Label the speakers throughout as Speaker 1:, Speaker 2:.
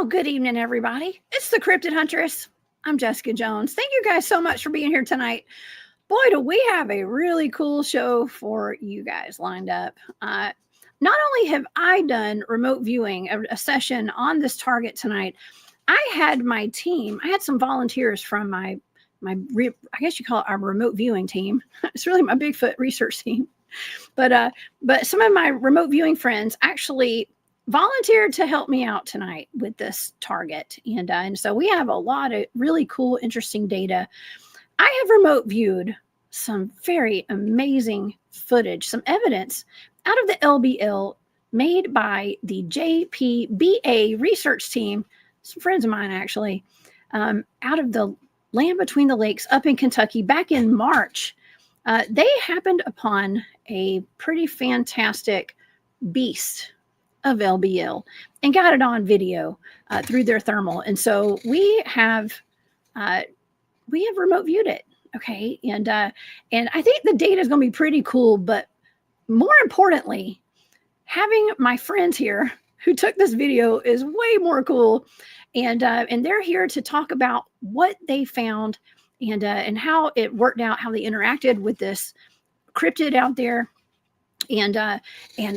Speaker 1: Well, good evening, everybody. It's the Cryptid Huntress. I'm Jessica Jones. Thank you guys so much for being here tonight. Boy, do we have a really cool show for you guys lined up. Not only have I done remote viewing, a session on this target tonight, I had my team, I had some volunteers from I guess you call it our remote viewing team. It's really my Bigfoot research team. But some of my remote viewing friends actually volunteered to help me out tonight with this target. And so we have a lot of really cool, interesting data. I have remote viewed some very amazing footage, some evidence out of the LBL made by the Jpba research team, some friends of mine actually, out of the land between the lakes up in Kentucky back in March. They happened upon a pretty fantastic beast of LBL and got it on video through their thermal. And so we have remote viewed it. Okay. And I think the data is going to be pretty cool, but more importantly, having my friends here who took this video is way more cool. And they're here to talk about what they found and how it worked out, how they interacted with this cryptid out there. And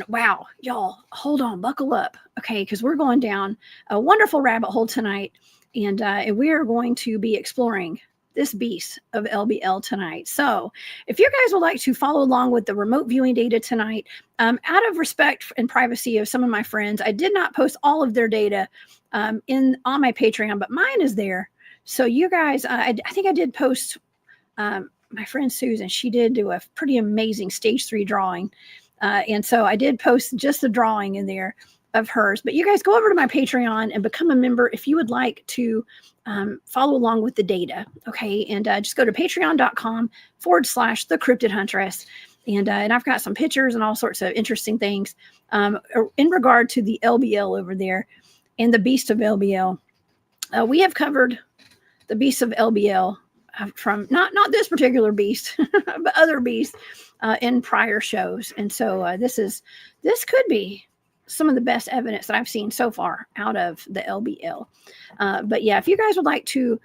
Speaker 1: wow, y'all, hold on, buckle up. Okay. Cause we're going down a wonderful rabbit hole tonight. And we are going to be exploring this beast of LBL tonight. So if you guys would like to follow along with the remote viewing data tonight, out of respect and privacy of some of my friends, I did not post all of their data on my Patreon, but mine is there. So you guys, I think I did post my friend Susan. She did do a pretty amazing stage 3 drawing. And so I did post just the drawing in there of hers. But you guys go over to my Patreon and become a member if you would like to follow along with the data. Okay. And just go to patreon.com/the Cryptid Huntress. And I've got some pictures and all sorts of interesting things in regard to the LBL over there and the beast of LBL. We have covered the beast of LBL from not this particular beast, but other beasts in prior shows. And so this could be some of the best evidence that I've seen so far out of the LBL. But yeah, if you guys would like to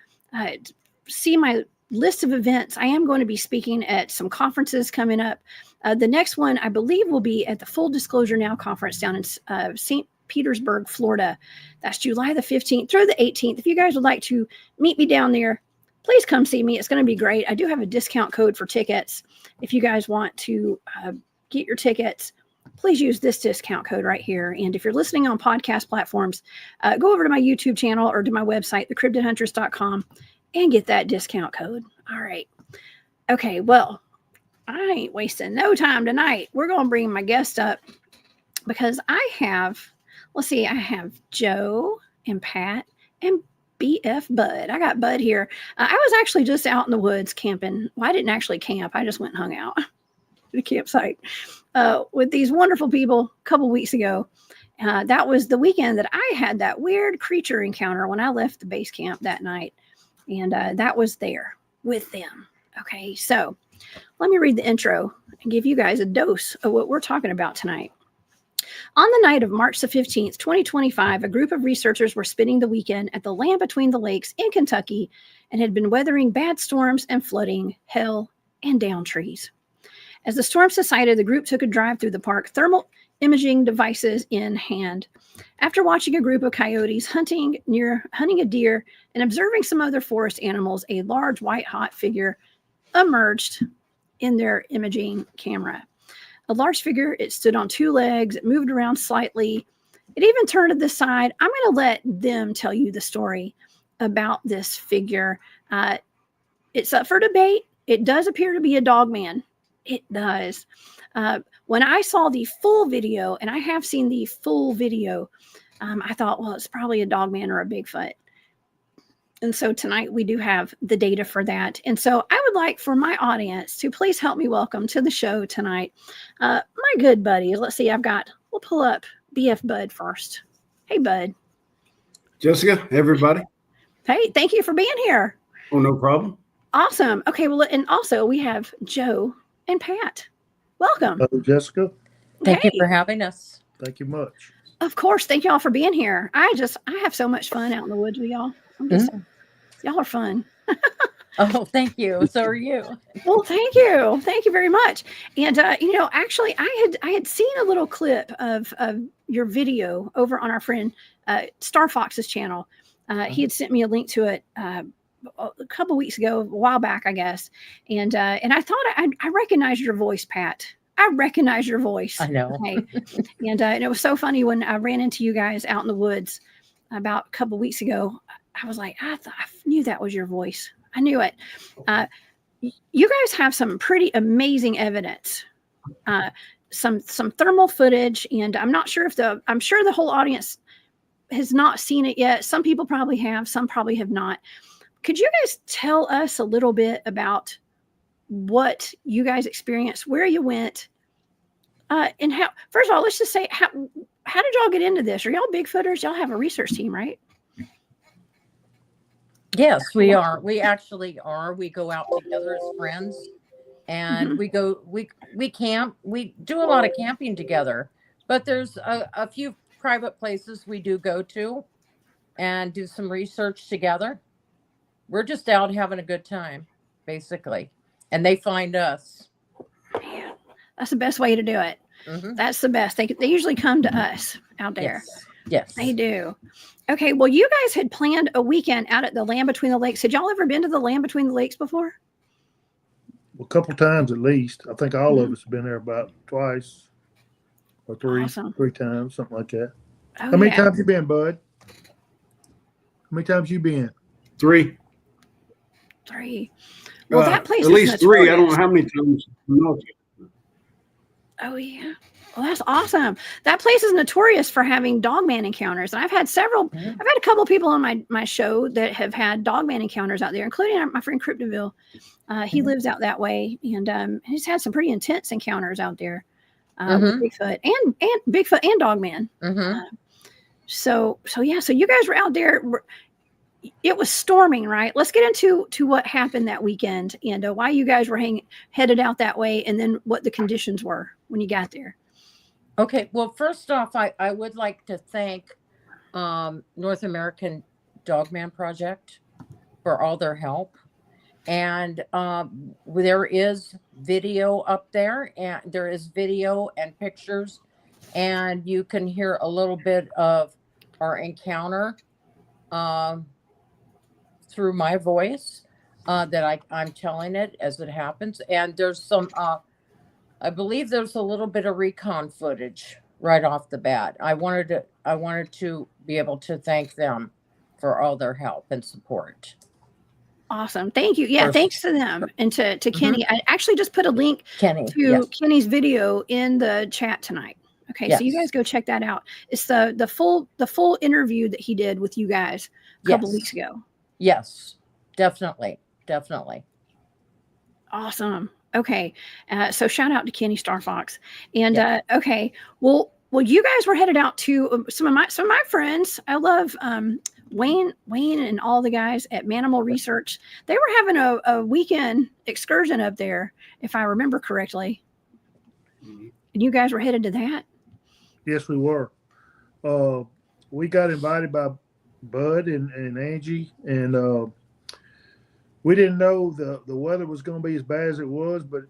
Speaker 1: see my list of events, I am going to be speaking at some conferences coming up. The next one, I believe, will be at the Full Disclosure Now conference down in St. Petersburg, Florida. That's July the 15th through the 18th. If you guys would like to meet me down there, please come see me. It's going to be great. I do have a discount code for tickets. If you guys want to get your tickets, please use this discount code right here. And if you're listening on podcast platforms, go over to my YouTube channel or to my website, thecryptidhuntress.com, and get that discount code. All right. Okay. Well, I ain't wasting no time tonight. We're going to bring my guest up because I have Joe and Pat and BF Bud. I got Bud here. I was actually just out in the woods camping. Well, I didn't actually camp. I just went and hung out at the campsite with these wonderful people a couple weeks ago. That was the weekend that I had that weird creature encounter when I left the base camp that night. And that was there with them. Okay, so let me read the intro and give you guys a dose of what we're talking about tonight. On the night of March the 15th, 2025, a group of researchers were spending the weekend at the land between the lakes in Kentucky and had been weathering bad storms and flooding, hail, and down trees. As the storm subsided, the group took a drive through the park, thermal imaging devices in hand. After watching a group of coyotes hunting a deer and observing some other forest animals, a large white-hot figure emerged in their imaging camera. A large figure, it stood on 2 legs, it moved around slightly. It even turned to the side. I'm going to let them tell you the story about this figure. It's up for debate. It does appear to be a Dogman. It does. When I saw the full video, and I have seen the full video, I thought, well, it's probably a Dogman or a Bigfoot. And so tonight we do have the data for that. And so I would like for my audience to please help me welcome to the show tonight my good buddies. Let's see, we'll pull up BF Bud first. Hey, Bud.
Speaker 2: Jessica, everybody.
Speaker 1: Hey, thank you for being here.
Speaker 2: Oh, no problem.
Speaker 1: Awesome. Okay, well, and also we have Joe and Pat. Welcome.
Speaker 3: Hello, Jessica.
Speaker 4: Thank you for having us.
Speaker 3: Thank you much.
Speaker 1: Of course. Thank y'all for being here. I have so much fun out in the woods with y'all. Y'all are fun.
Speaker 3: Oh, thank you. So are you.
Speaker 1: Well, thank you. Thank you very much. And, actually I had seen a little clip of your video over on our friend Star Fox's channel. He had sent me a link to it a couple weeks ago, a while back, I guess. And I thought I recognized your voice, Pat. I recognize your voice.
Speaker 3: I know.
Speaker 1: Okay. And it was so funny when I ran into you guys out in the woods about a couple weeks ago. I was like, I knew that was your voice. I knew it. You guys have some pretty amazing evidence, some thermal footage, and I'm sure the whole audience has not seen it yet. Some people probably have, some probably have not. Could you guys tell us a little bit about what you guys experienced, where you went, and how? First of all, let's just say how did y'all get into this? Are y'all Bigfooters? Y'all have a research team, right?
Speaker 3: Yes, we are. We actually are. We go out together as friends, and we camp. We do a lot of camping together, but there's a few private places we do go to and do some research together. We're just out having a good time, basically, and they find us.
Speaker 1: Man, that's the best way to do it. That's the best. They usually come to us out there.
Speaker 3: Yes,
Speaker 1: they do. Okay, well, you guys had planned a weekend out at the Land Between the Lakes. Had y'all ever been to the Land Between the Lakes before?
Speaker 4: A couple times at least. I think all of us have been there about twice or three times, something like that.
Speaker 1: Oh,
Speaker 4: how many times you been, Bud? How many times you been?
Speaker 2: 3.
Speaker 1: Well, that place
Speaker 2: at
Speaker 1: is
Speaker 2: least
Speaker 1: notorious.
Speaker 2: 3. I don't know how many times.
Speaker 1: Oh yeah. Well, that's awesome. That place is notorious for having Dogman encounters. And I've had a couple of people on my show that have had Dogman encounters out there, including my friend Cryptid. He lives out that way, and he's had some pretty intense encounters out there with Bigfoot and Bigfoot and Dogman. So you guys were out there. It was storming, right? Let's get into what happened that weekend and why you guys were headed out that way, and then what the conditions were when you got there.
Speaker 3: Okay. Well, first off, I would like to thank North American Dogman Project for all their help. And there is video up there, and there is video and pictures, and you can hear a little bit of our encounter through my voice that I'm telling it as it happens. And there's some, I believe there's a little bit of recon footage right off the bat. I wanted to be able to thank them for all their help and support.
Speaker 1: Awesome. Thank you. Yeah, thanks to them and to Kenny. I actually just put a link to Kenny's video in the chat tonight. Okay, so you guys go check that out. It's the full interview that he did with you guys a couple weeks ago. Yes,
Speaker 3: definitely.
Speaker 1: Awesome. Okay, so shout out to Kenny Star Fox. And okay, well, you guys were headed out to some of my friends. I love Wayne and all the guys at Manimal Research. They were having a weekend excursion up there, if I remember correctly. And you guys were headed to that?
Speaker 4: Yes, we were. We got invited by Bud and Angie, and we didn't know the weather was going to be as bad as it was, but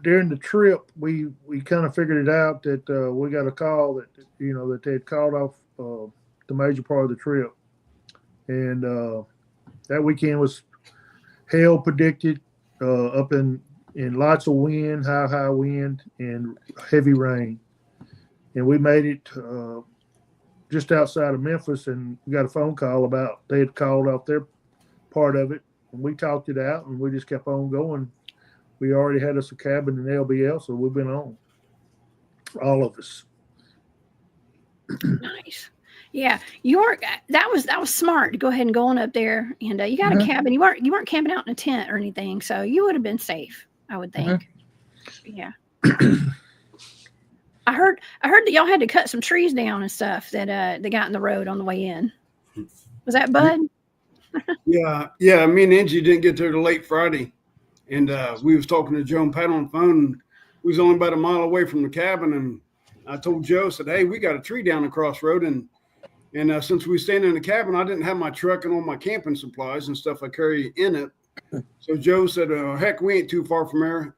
Speaker 4: during the trip we kind of figured it out that we got a call that that they had called off the major part of the trip, and that weekend was hail predicted, up in lots of wind, high wind, and heavy rain. And we made it just outside of Memphis, and we got a phone call about they had called off their part of it, and we talked it out, and we just kept on going. We already had us a cabin in LBL, so we've been on, all of us.
Speaker 1: Nice. Yeah, that was smart to go ahead and go on up there, and you got a cabin. You weren't camping out in a tent or anything, so you would have been safe, I would think. Yeah. I heard that y'all had to cut some trees down and stuff that they got in the road on the way in. Was that Bud?
Speaker 2: Yeah. Me and Angie didn't get there till late Friday, and we was talking to Joe and Pat on the phone. We was only about a mile away from the cabin, and I told Joe, said, hey, we got a tree down the crossroad. And since we were staying in the cabin, I didn't have my truck and all my camping supplies and stuff I carry in it. So Joe said, heck, we ain't too far from there.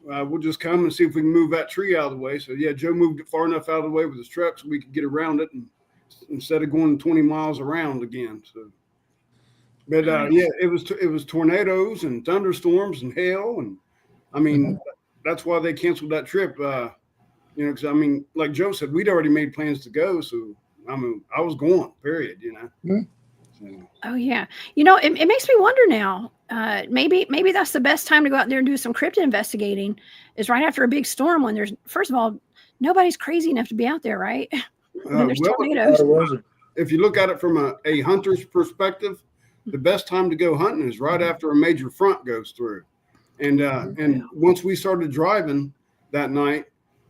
Speaker 2: We'll just come and see if we can move that tree out of the way. So yeah, Joe moved it far enough out of the way with his truck so we could get around it, and instead of going 20 miles around again. So, but yeah, it was tornadoes and thunderstorms and hail, and I mean that's why they canceled that trip. Because I mean, like Joe said, we'd already made plans to go, so I mean, I was going. Period. So.
Speaker 1: Oh yeah, it makes me wonder now. Maybe that's the best time to go out there and do some cryptid investigating, is right after a big storm when there's, first of all, nobody's crazy enough to be out there, right? When there's tornadoes.
Speaker 2: If you look at it from a hunter's perspective, the best time to go hunting is right after a major front goes through. And once we started driving that night,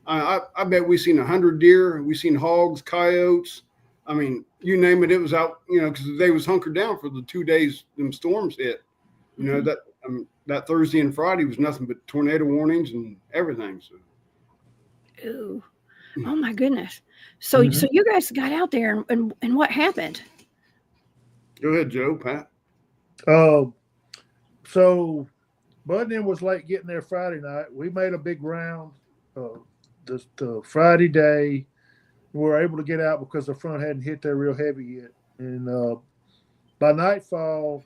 Speaker 2: I bet we seen 100 deer, we seen hogs, coyotes. I mean, you name it, it was out, because they was hunkered down for the 2 days them storms hit. That Thursday and Friday was nothing but tornado warnings and everything. So.
Speaker 1: Ooh. Oh my goodness. So you guys got out there and what happened?
Speaker 2: Go ahead, Joe, Pat.
Speaker 4: So Bud and was late getting there Friday night. We made a big round the Friday day. We were able to get out because the front hadn't hit there real heavy yet. And by nightfall,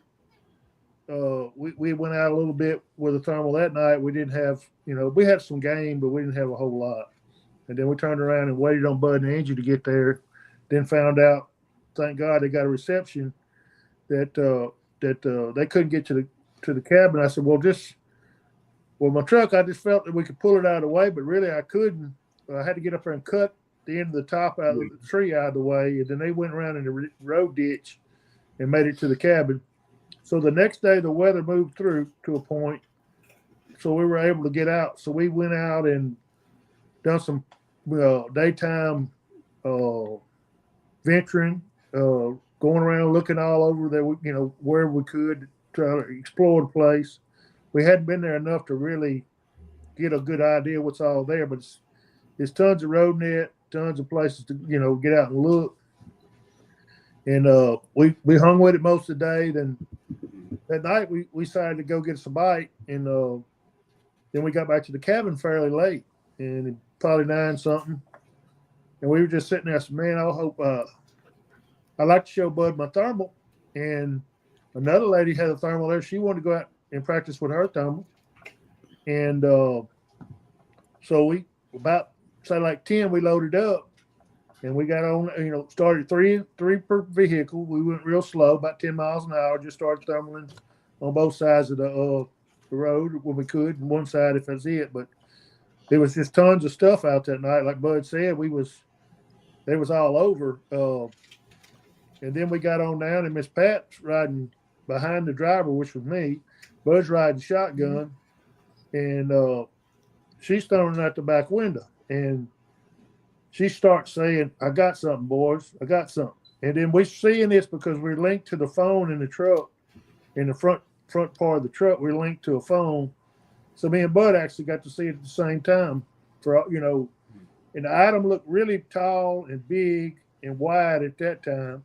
Speaker 4: we went out a little bit with a thermal that night. We didn't have, we had some game, but we didn't have a whole lot. And then we turned around and waited on Bud and Angie to get there. Then found out, thank God, they got a reception that they couldn't get to the cabin. I said, well, my truck, I just felt that we could pull it out of the way, but really I couldn't. I had to get up there and cut the end of the top out of the tree out of the way. And then they went around in the road ditch and made it to the cabin. So the next day, the weather moved through to a point, so we were able to get out. So we went out and done some daytime venturing, going around looking all over there, wherever we could, try to explore the place. We hadn't been there enough to really get a good idea what's all there, but it's tons of road net, tons of places to get out and look. And we hung with it most of the day. Then that night we decided to go get us a bite, and then we got back to the cabin fairly late, and probably 9 something. And we were just sitting there. I said, man, I hope I'd like to show Bud my thermal. And another lady had a thermal there. She wanted to go out and practice with her thermal. And so we about say like 10, we loaded up. And we got on, started three per vehicle. We went real slow, about 10 miles an hour, just started thermaling on both sides of the road when we could, and one side if that's it. But there was just tons of stuff out that night. Like Bud said, they was all over. And then we got on down, and Miss Pat's riding behind the driver, which was me. Bud's riding shotgun, and she's throwing out the back window. And she starts saying, I got something, boys. I got something. And then we're seeing this because we're linked to the phone in the truck, in the front part of the truck. We're linked to a phone. So me and Bud actually got to see it at the same time. And the item looked really tall and big and wide at that time.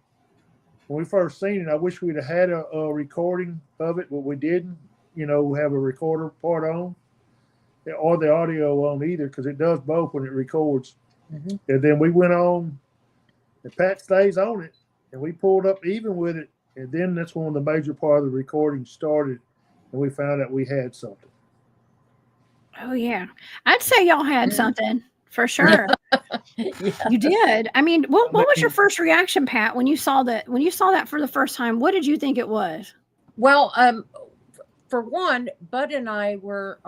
Speaker 4: When we first seen it, I wish we'd have had a recording of it, but we didn't, have a recorder part on or the audio on either, because it does both when it records. Mm-hmm. And then we went on, and Pat stays on it, and we pulled up even with it. And then that's when the major part of the recording started, and we found out we had something.
Speaker 1: Oh, yeah. I'd say y'all had something for sure. Yeah. You did. I mean, what was your first reaction, Pat, when you saw that? When you saw that for the first time, what did you think it was?
Speaker 3: Well, for one, Bud and I were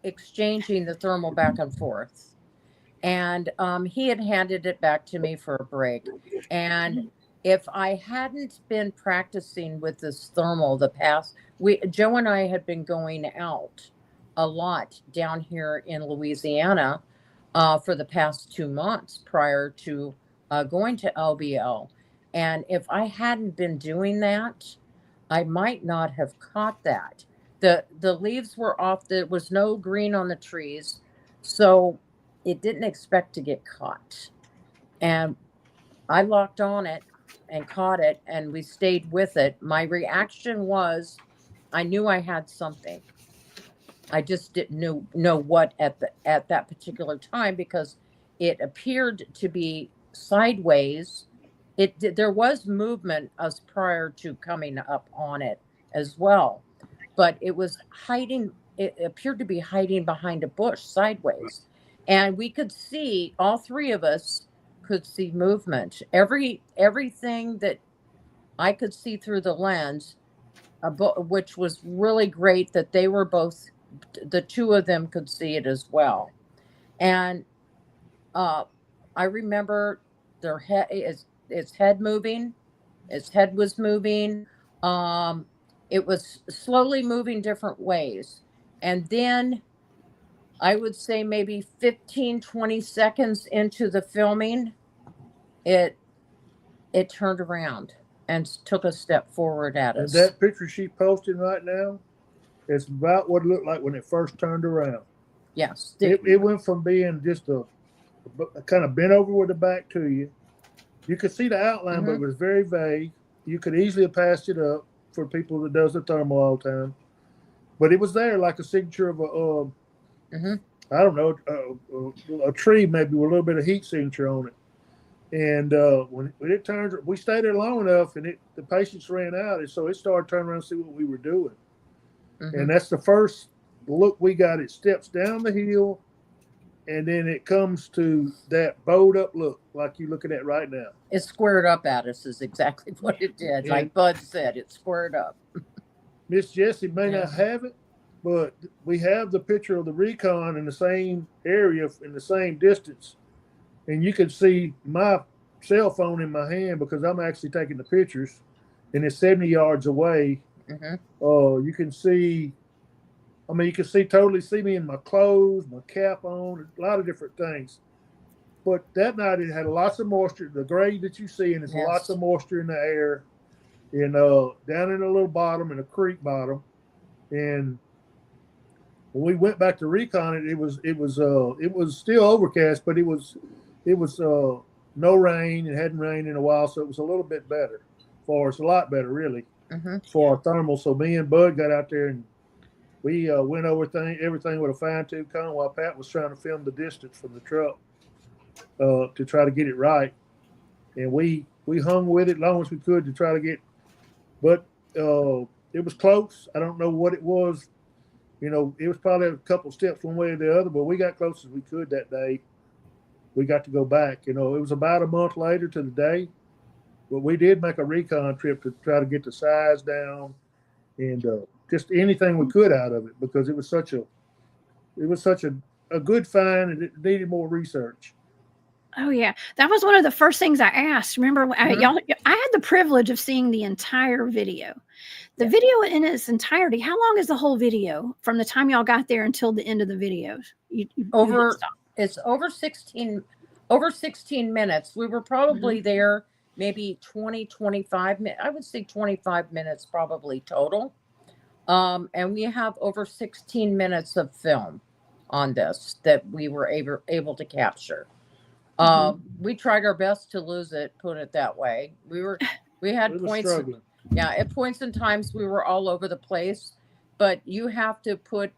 Speaker 3: exchanging the thermal back and forth. And he had handed it back to me for a break. And if I hadn't been practicing with this thermal Joe and I had been going out a lot down here in Louisiana for the past 2 months prior to going to LBL. And if I hadn't been doing that, I might not have caught that. The leaves were off. There was no green on the trees. So it didn't expect to get caught. And I locked on it and caught it, and we stayed with it. My reaction was, I knew I had something. I just didn't know what at that particular time, because it appeared to be sideways. There was movement as prior to coming up on it as well, but it was hiding. It appeared to be hiding behind a bush sideways, and we could see, all three of us could see movement. Everything that I could see through the lens, which was really great that they were both, the two of them could see it as well. And I remember their head, its head moving, its head was moving. It was slowly moving different ways. And then I would say maybe 15, 20 seconds into the filming, it turned around and took a step forward at
Speaker 4: And
Speaker 3: us.
Speaker 4: that picture she posted right now, it's about what it looked like when it first turned around.
Speaker 3: Yes.
Speaker 4: It went from being just a kind of bent over with the back to you. You could see the outline, but it was very vague. You could easily have passed it up for people that does the thermal all the time. But it was there like a signature of I don't know, a tree maybe with a little bit of heat signature on it. And when it turned, we stayed there long enough, and the patience ran out, and so it started turning around to see what we were doing. And that's the first look we got. It steps down the hill, and then it comes to that bowed up look, like you're looking at right now.
Speaker 3: It squared up at us is exactly what it did. Like Bud said, it squared up.
Speaker 4: Miss Jessie may not have it, but we have the picture of the Recon in the same area, in the same distance. And you can see my cell phone in my hand because I'm actually taking the pictures, and it's 70 yards away. You can see, you can totally see me in my clothes, my cap on, a lot of different things. But that night it had lots of moisture. The grade that you see, and there's lots of moisture in the air, and down in the little bottom, in the creek bottom. And when we went back to recon it, it was still overcast, but it was no rain. It hadn't rained in a while, so it was a little bit better for us, a lot better really, for our thermal. So me and Bud got out there, and we went over everything with a fine-tooth comb while Pat was trying to film the distance from the truck to try to get it right. And we hung with it as long as we could to try to get, but it was close. I don't know what it was. It was probably a couple steps one way or the other, but we got close as we could that day. We got to go back. It was about a month later to the day, but we did make a recon trip to try to get the size down and just anything we could out of it, because it was such a good find, and it needed more research.
Speaker 1: Oh yeah, that was one of the first things I asked. Remember, I had the privilege of seeing the entire video. The video in its entirety. How long is the whole video from the time y'all got there until the end of the video?
Speaker 3: It's over 16 minutes. We were probably there maybe 20, 25 minutes. I would say 25 minutes probably total. And we have over 16 minutes of film on this that we were able to capture. We tried our best to lose it, put it that way. We had points. At points and times we were all over the place, but you have to put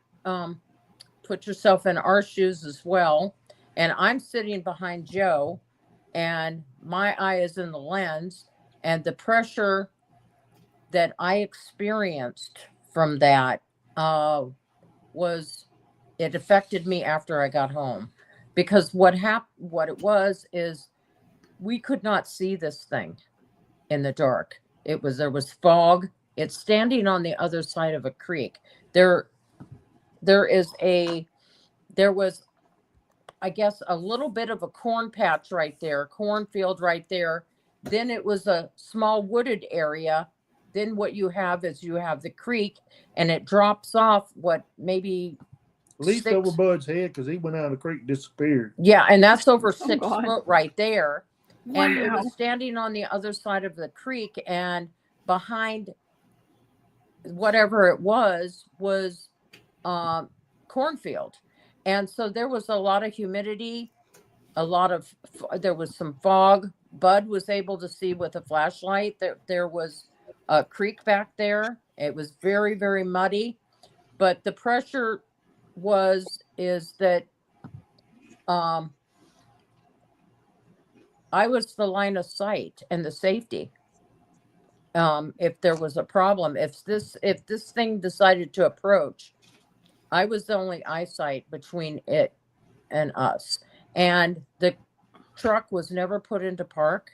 Speaker 3: yourself in our shoes as well. And I'm sitting behind Joe, and my eye is in the lens, and the pressure that I experienced from that it affected me after I got home, because what it was is we could not see this thing in the dark. There was fog. It's standing on the other side of a creek. There was, I guess, a little bit of a corn patch right there, cornfield right there. Then it was a small wooded area. Then what you have is the creek, and it drops off maybe
Speaker 4: at least over Bud's head, because he went out of the creek and disappeared.
Speaker 3: Yeah, and that's over 6 foot right there.
Speaker 1: Wow.
Speaker 3: And it was standing on the other side of the creek, and behind whatever it was cornfield. And so there was a lot of humidity, there was some fog. Bud was able to see with a flashlight that there was a creek back there. It was very, very muddy, but the pressure is that I was the line of sight and the safety. If there was a problem, if this thing decided to approach, I was the only eyesight between it and us. And the truck was never put into park.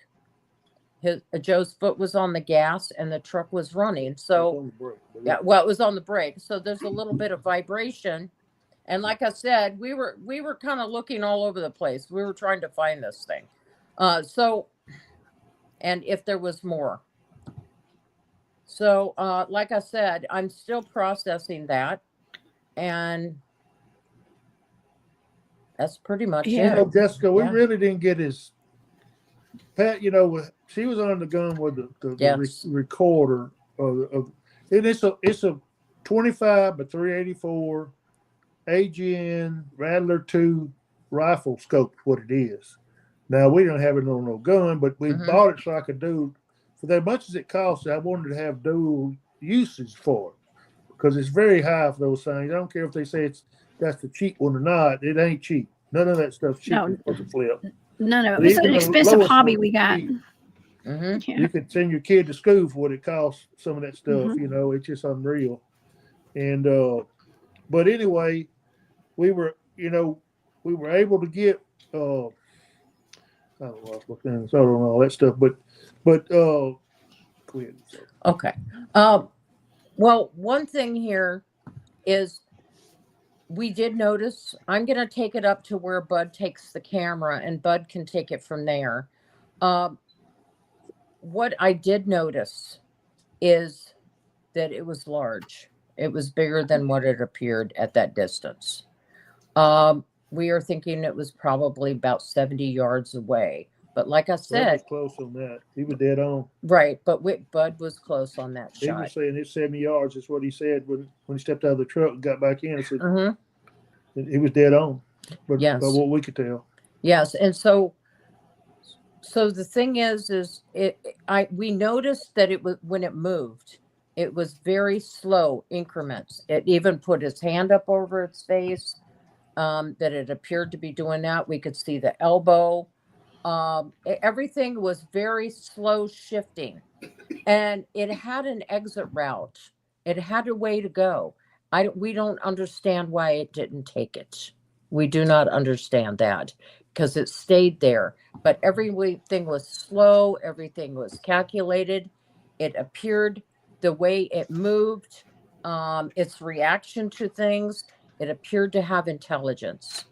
Speaker 3: Joe's foot was on the gas and the truck was running. So yeah, well, it was on the brake. So there's a little bit of vibration. And like I said, we were kind of looking all over the place. We were trying to find this thing. And if there was more. So like I said, I'm still processing that. And that's pretty much
Speaker 1: Yeah.
Speaker 3: it.
Speaker 4: Jessica, we
Speaker 3: Yeah.
Speaker 4: really didn't get his Pat. She was on the gun with the
Speaker 3: Yes.
Speaker 4: recorder and it's a 25 by 384 AGN Rattler 2 rifle scope. What it is. Now we don't have it on no gun, but we bought it so I could do for that much as it costs. I wanted to have dual usage for it because it's very high for those things. I don't care if they say that's the cheap one or not. It ain't cheap. None of that stuff's cheap.
Speaker 1: No.
Speaker 4: For the flip.
Speaker 1: None of
Speaker 4: But
Speaker 1: it. It's
Speaker 4: even
Speaker 1: an
Speaker 4: the
Speaker 1: expensive
Speaker 4: lowest
Speaker 1: hobby
Speaker 4: one
Speaker 1: we
Speaker 4: is
Speaker 1: got.
Speaker 4: cheap.
Speaker 3: Mm-hmm.
Speaker 1: Yeah.
Speaker 4: You could send your kid to school for what it costs. Some of that stuff, it's just unreal. And but anyway, we were able to get I don't know what things, I don't know all that stuff, but go ahead.
Speaker 3: Okay. Well, one thing here is we did notice. I'm going to take it up to where Bud takes the camera, and Bud can take it from there. What I did notice is that it was large. It was bigger than what it appeared at that distance. We are thinking it was probably about 70 yards away. But like I said,
Speaker 4: was close on that. He was dead on.
Speaker 3: Right, but Bud was close on that
Speaker 4: He
Speaker 3: shot.
Speaker 4: was saying it's 70 yards. That's what he said when he stepped out of the truck and got back in. I said he was dead on. But
Speaker 3: Yes.
Speaker 4: by what we could tell.
Speaker 3: Yes, and so the thing is we noticed that it was when it moved, it was very slow increments. It even put its hand up over its face. That it appeared to be doing that. We could see the elbow. Everything was very slow shifting, and it had an exit route. It had a way to go. We don't understand why it didn't take it. We do not understand that because it stayed there. But everything was slow. Everything was calculated. It appeared the way it moved, its reaction to things. It appeared to have intelligence,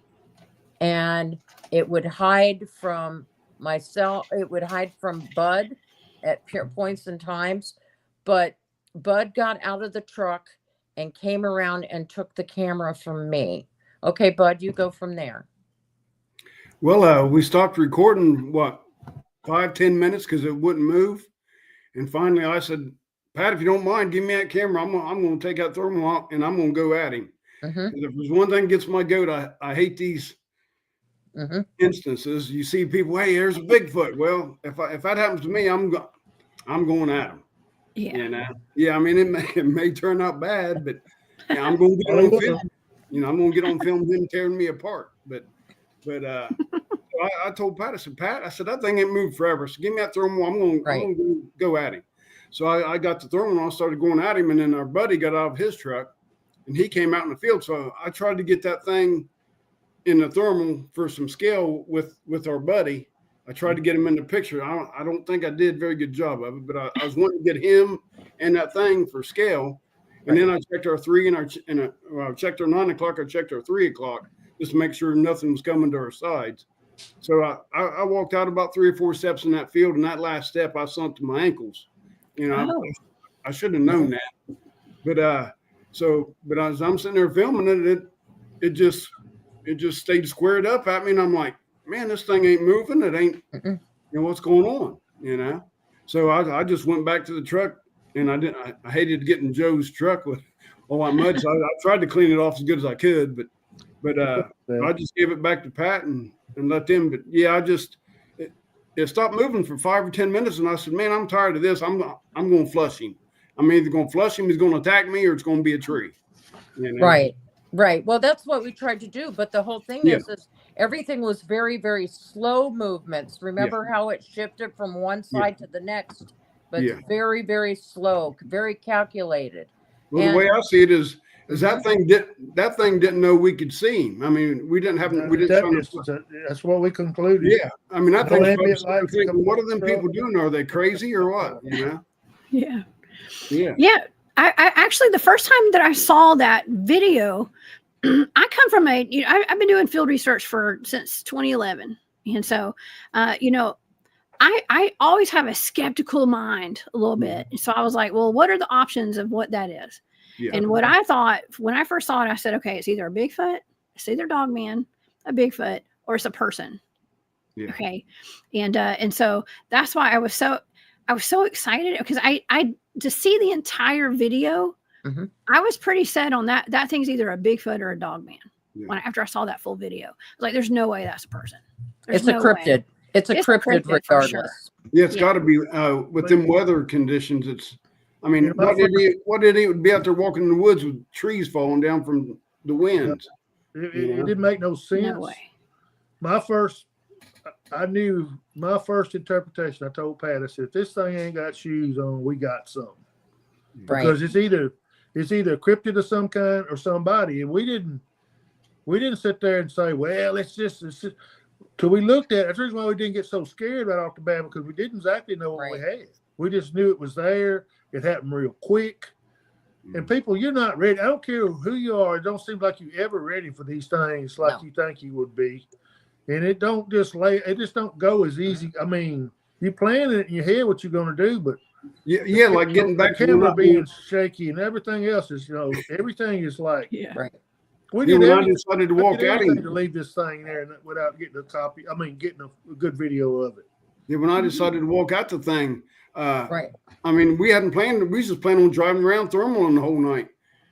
Speaker 3: and it would hide from myself. It would hide from Bud at points and times, but Bud got out of the truck and came around and took the camera from me. Okay, Bud, you go from there.
Speaker 2: Well, we stopped recording, 5-10 minutes because it wouldn't move. And finally I said, Pat, if you don't mind, give me that camera. I'm going to take that thermal out and I'm going to go at him. If there's one thing that gets my goat, I hate these instances. You see people, hey, there's a Bigfoot. Well, if that happens to me, I'm going at him.
Speaker 1: Yeah.
Speaker 2: Yeah. I mean, it may turn out bad, but I'm going to get on film. I'm going to get on film him tearing me apart. But so I told Pat, I said, that thing ain't moved forever. So give me that thermal. I'm going to go at him. So I got the thermal and I started going at him. And then our buddy got out of his truck. And he came out in the field. So I tried to get that thing in the thermal for some scale with our buddy. I tried to get him in the picture. I don't think I did a very good job of it, but I was wanting to get him and that thing for scale. And then I checked our 3 and I checked our 9 o'clock. I checked our 3 o'clock just to make sure nothing was coming to our sides. So I walked out about 3 or 4 steps in that field. And that last step, I sunk to my ankles. I should have known that. But as I'm sitting there filming it just stayed squared up at me, and I'm like, man, this thing ain't moving. It ain't, what's going on, So I just went back to the truck, and I hated getting Joe's truck with all that mud. So I tried to clean it off as good as I could, but But I just gave it back to Pat and let them. But yeah, it stopped moving for 5 or 10 minutes, and I said, "Man, I'm tired of this. I'm going to flush him. I'm either going to flush him, he's going to attack me, or it's going to be a tree." You know?
Speaker 3: Right. Well, that's what we tried to do. But the whole thing is everything was very, very slow movements. Remember how it shifted from one side to the next, but very, very slow, very calculated.
Speaker 2: Well, the way I see it is that thing didn't know we could see him. I mean, we didn't.
Speaker 4: That's what we concluded.
Speaker 2: Yeah, I mean, I think what are them people doing? Are they crazy or what? You know?
Speaker 1: Yeah. I actually, the first time that I saw that video, I come from I've been doing field research since 2011, and so I always have a skeptical mind a little bit. And so I was like, well, what are the options of what that is? Yeah. And what I thought when I first saw it, I said, okay, it's either a Bigfoot, it's either Dogman, a Bigfoot, or it's a person. Yeah. Okay. And so that's why I was so excited, because I to see the entire video, I was pretty set on that. That thing's either a Bigfoot or a Dogman. Yeah. After I saw that full video, I was like, there's no way that's a person.
Speaker 3: It's a cryptid. It's a cryptid regardless. Sure.
Speaker 2: Yeah, it's got to be with them weather conditions. It's, I mean, what idiot would be out there walking in the woods with trees falling down from the winds?
Speaker 4: It didn't make no sense.
Speaker 1: No way.
Speaker 4: My first interpretation, I told Pat, I said, if this thing ain't got shoes on, we got something. Right. Because it's either a cryptid of some kind or somebody. And we didn't sit there and say, well, it's just till we looked at it. That's the reason why we didn't get so scared right off the bat, because we didn't exactly know what we had. We just knew it was there. It happened real quick. And people, you're not ready. I don't care who you are. It don't seem like you're ever ready for these things like you think you would be. And it don't just don't go as easy. I mean, you plan it in your head what you're going to do, but
Speaker 2: like getting back
Speaker 4: to the camera being shaky and everything else is, everything is like We did
Speaker 2: I decided to walk out
Speaker 4: to leave this thing there without getting a copy. I mean, getting a good video of it.
Speaker 2: Yeah, when I decided to walk out the thing, I mean, we hadn't planned. We just planned on driving around thermal the whole night.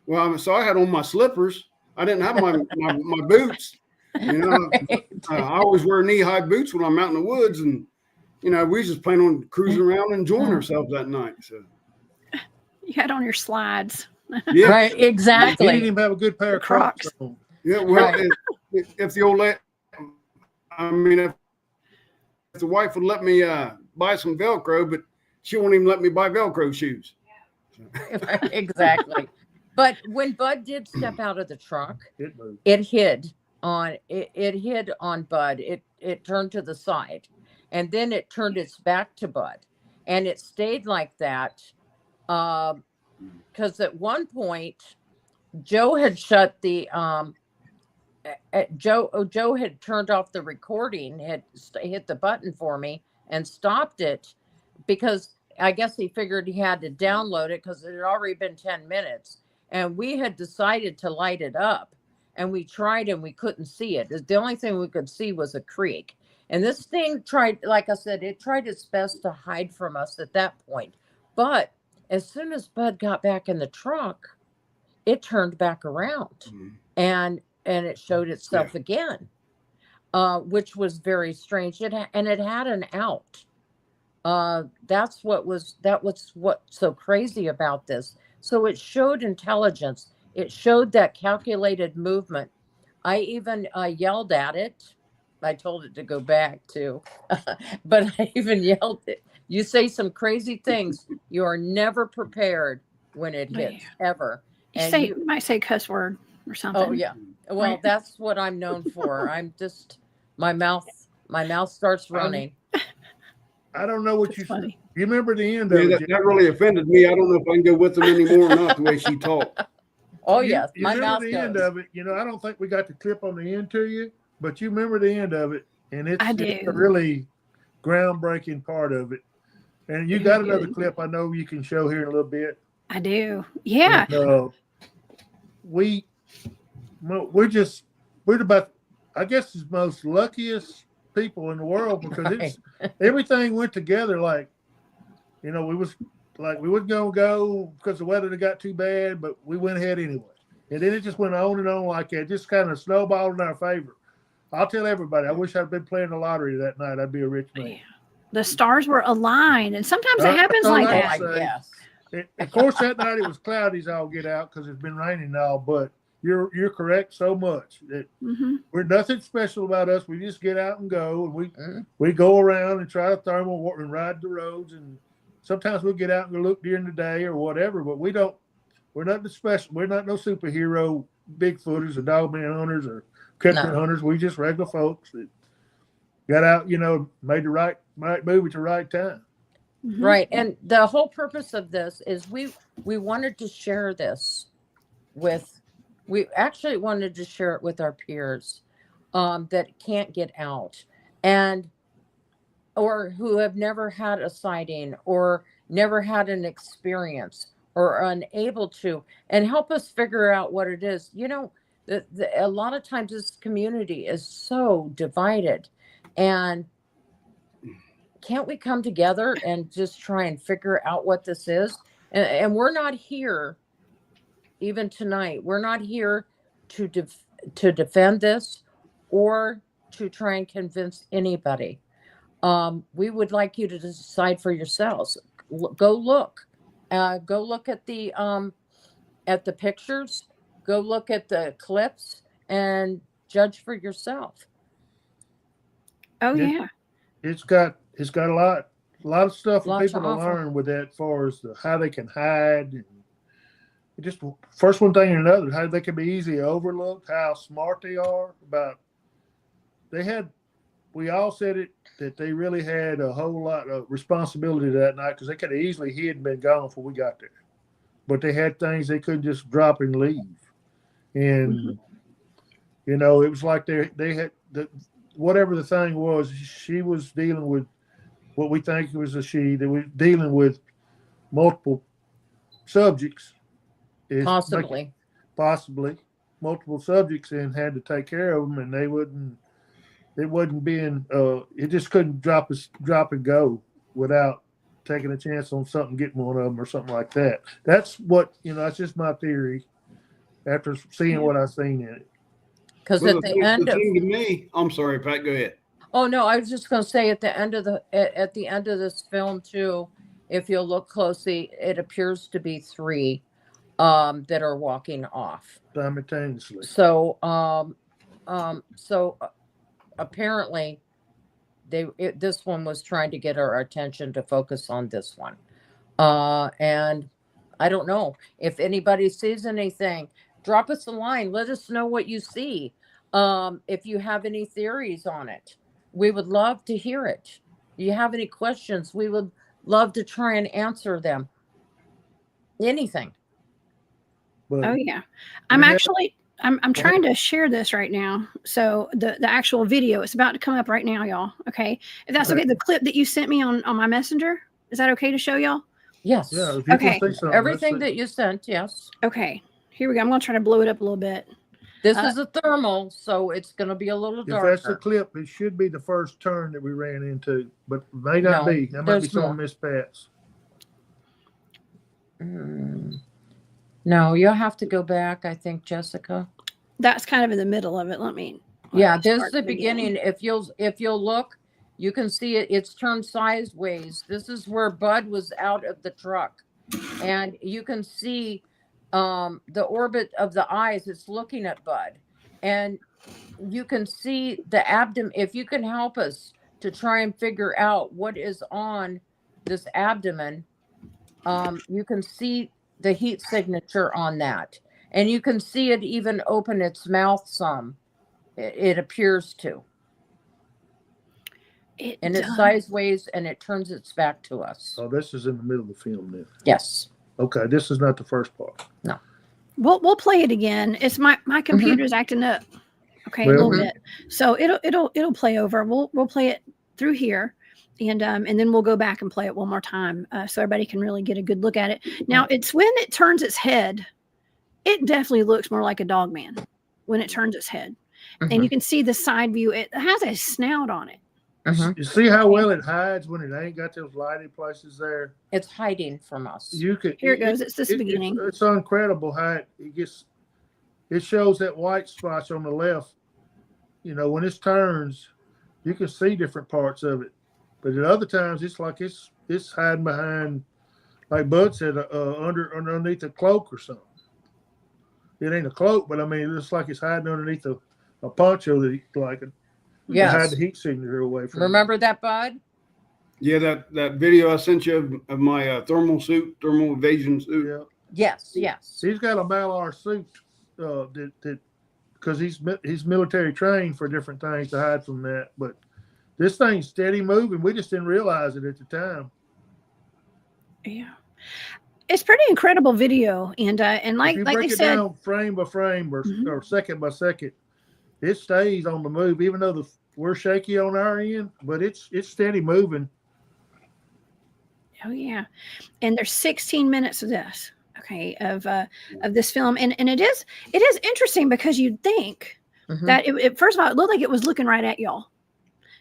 Speaker 2: Well, so I had on my slippers. I didn't have my boots. I always wear knee-high boots when I'm out in the woods, and we just plan on cruising around and enjoying ourselves that night. So
Speaker 1: you had on your slides.
Speaker 2: Yeah,
Speaker 3: right, exactly.
Speaker 4: He didn't even have a good pair of Crocs on.
Speaker 2: Yeah, well, if the old lady, I mean, if the wife would let me buy some Velcro, but she won't even let me buy Velcro shoes.
Speaker 3: Exactly. But when Bud did step out of the truck, it hid on Bud. It turned to the side, and then it turned its back to Bud, and it stayed like that. Because at one point, Joe had shut the Joe had turned off the recording, had hit the button for me and stopped it, because I guess he figured he had to download it because it had already been 10 minutes. And we had decided to light it up, and we tried and we couldn't see it. The only thing we could see was a creek. And this thing tried, like I said, it tried its best to hide from us at that point. But as soon as Bud got back in the truck, it turned back around and it showed itself again, which was very strange. It had an out. That's what's so crazy about this. So it showed intelligence. It showed that calculated movement. I even yelled at it. I told it to go back too, but I even yelled it. You say some crazy things. You are never prepared when it hits, ever. And
Speaker 1: you might say cuss word or something.
Speaker 3: Oh yeah. Well, that's what I'm known for. I'm just my mouth starts running.
Speaker 4: I don't know what you remember the end of it.
Speaker 2: That really offended me. I don't know if I can go with them anymore or not, the way she talked.
Speaker 3: Oh yes,
Speaker 4: you remember the end of it. I don't think we got the clip on the end to you, but you remember the end of it, and it's a really groundbreaking part of it. And you got another clip I know you can show here in a little bit.
Speaker 1: I do. Yeah.
Speaker 4: And, we're about, I guess, the most luckiest people in the world, because everything went together like, we wasn't gonna go because the weather got too bad, but we went ahead anyway. And then it just went on and on like that, just kind of snowballed in our favor. I'll tell everybody, I wish I'd been playing the lottery that night. I'd be a rich man.
Speaker 1: The stars were aligned, and sometimes it happens like
Speaker 4: I
Speaker 1: that.
Speaker 4: say.
Speaker 3: Yes.
Speaker 4: Of course, that night it was cloudy as all get out because it's been raining and all. But you're correct so much that we're nothing special about us. We just get out and go, and we go around and try to thermal and ride the roads. And sometimes we'll get out and look during the day or whatever. But we don't. We're nothing special. We're not no superhero Bigfooters or Dogman hunters or Cryptid hunters. We just regular folks that got out, made the right move at the right time.
Speaker 3: Right. And the whole purpose of this is we wanted to share this we actually wanted to share it with our peers that can't get out or who have never had a sighting or never had an experience or are unable to, and help us figure out what it is. A lot of times this community is so divided, and can't we come together and just try and figure out what this is? And we're not here, even tonight, we're not here to defend this or to try and convince anybody. We would like you to decide for yourselves. Go look at the pictures, go look at the clips, and judge for yourself.
Speaker 1: Oh yeah.
Speaker 4: It's got a lot of stuff for people to learn with that, as far as how they can hide, and just first one thing and another, how they can be easily overlooked, how smart they are about. We all said it, that they really had a whole lot of responsibility that night, because they could have easily hid and been gone before we got there, but they had things they couldn't just drop and leave, and it was like they had whatever the thing was. She was dealing with what we think it was a she, that was dealing with multiple subjects. Possibly multiple subjects, and had to take care of them, and it just couldn't drop and go without taking a chance on something, getting one of them or something like that. That's what, that's just my theory after seeing what I've seen in it.
Speaker 3: Because at the end of
Speaker 2: me, I'm sorry, Pat, go ahead.
Speaker 3: Oh no, I was just going to say at the end of this film too, if you'll look closely, it appears to be 3 that are walking off
Speaker 4: simultaneously.
Speaker 3: So apparently this one was trying to get our attention to focus on this one. And I don't know if anybody sees anything. Drop us a line. Let us know what you see. If you have any theories on it, we would love to hear it. Do you have any questions? We would love to try and answer them. Anything.
Speaker 4: But
Speaker 1: oh yeah. I'm trying to share this right now. So the actual video, it's about to come up right now, y'all. Okay. If that's okay, the clip that you sent me on my messenger, is that okay to show y'all?
Speaker 3: Yes.
Speaker 4: Yeah,
Speaker 1: okay.
Speaker 3: Everything that you sent, yes.
Speaker 1: Okay. Here we go. I'm going to try to blow it up a little bit.
Speaker 3: This is a thermal, so it's going to be a little darker.
Speaker 4: If that's the clip, it should be the first turn that we ran into, but it may not be. That might be some of Miss Pat's.
Speaker 3: No, you'll have to go back, I think, Jessica.
Speaker 1: That's kind of in the middle of it. Let me
Speaker 3: this is the beginning. If you'll look, you can see it. It's turned sideways. This is where Bud was out of the truck, and you can see the orbit of the eyes. It's looking at Bud, and you can see the abdomen. If you can help us to try and figure out what is on this abdomen, you can see the heat signature on that, and you can see it even open its mouth some. It appears to. And it's sideways, and it turns its back to us.
Speaker 4: Oh, this is in the middle of the film then.
Speaker 3: Yes.
Speaker 4: Okay, this is not the first part.
Speaker 3: No.
Speaker 1: We'll play it again. It's my computer's acting up. Okay, a little bit. So it'll play over. We'll play it through here, and then we'll go back and play it one more time, so everybody can really get a good look at it. Now, it's when it turns its head, it definitely looks more like a Dogman when it turns its head, and you can see the side view. It has a snout on it.
Speaker 4: You see how well it hides when it ain't got those lighted places there?
Speaker 3: It's hiding from us.
Speaker 1: Here it goes. It's this beginning.
Speaker 4: It's incredible how it gets. it shows that white spot on the left. You know, when it turns, you can see different parts of it. But at other times, it's like it's hiding behind, like Bud said, underneath a cloak or something. It ain't a cloak, but I mean, it looks like it's hiding underneath a poncho that to hide the heat signature away from.
Speaker 3: Remember that, Bud?
Speaker 2: Yeah, that video I sent you of my thermal evasion suit.
Speaker 4: Yeah.
Speaker 3: Yes.
Speaker 4: He's got a Malar suit that because he's military trained for different things to hide from that. But this thing's steady moving. We just didn't realize it at the time.
Speaker 1: Yeah, it's pretty incredible video, and like
Speaker 4: if you
Speaker 1: like
Speaker 4: break
Speaker 1: they
Speaker 4: it
Speaker 1: said,
Speaker 4: down frame by frame or second by second, it stays on the move. Even though we're shaky on our end, but it's steady moving.
Speaker 1: oh yeah, and there's 16 minutes of this. Okay, of this film, and it is interesting because you'd think that it first of all, it looked like it was looking right at y'all.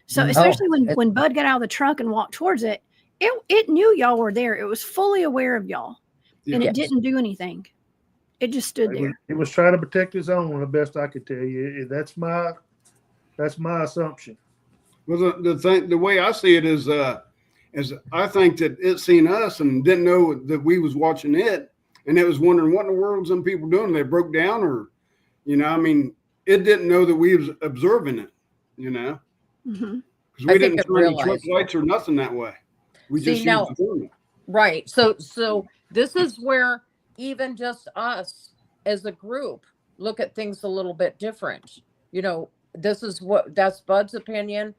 Speaker 1: So especially when Bud got out of the truck and walked towards it, it knew y'all were there. It was fully aware of y'all, and it didn't do anything. It just stood there.
Speaker 4: It was trying to protect his own, the best I could tell you. That's my assumption.
Speaker 2: Well, the way I see it is I think that it seen us and didn't know that we was watching it. And it was wondering what in the world some people doing. They broke down or, I mean, it didn't know that we was observing it, because we didn't turn any truck lights or nothing that way. We just used the camera.
Speaker 3: Right. So this is where even just us as a group look at things a little bit different. That's Bud's opinion.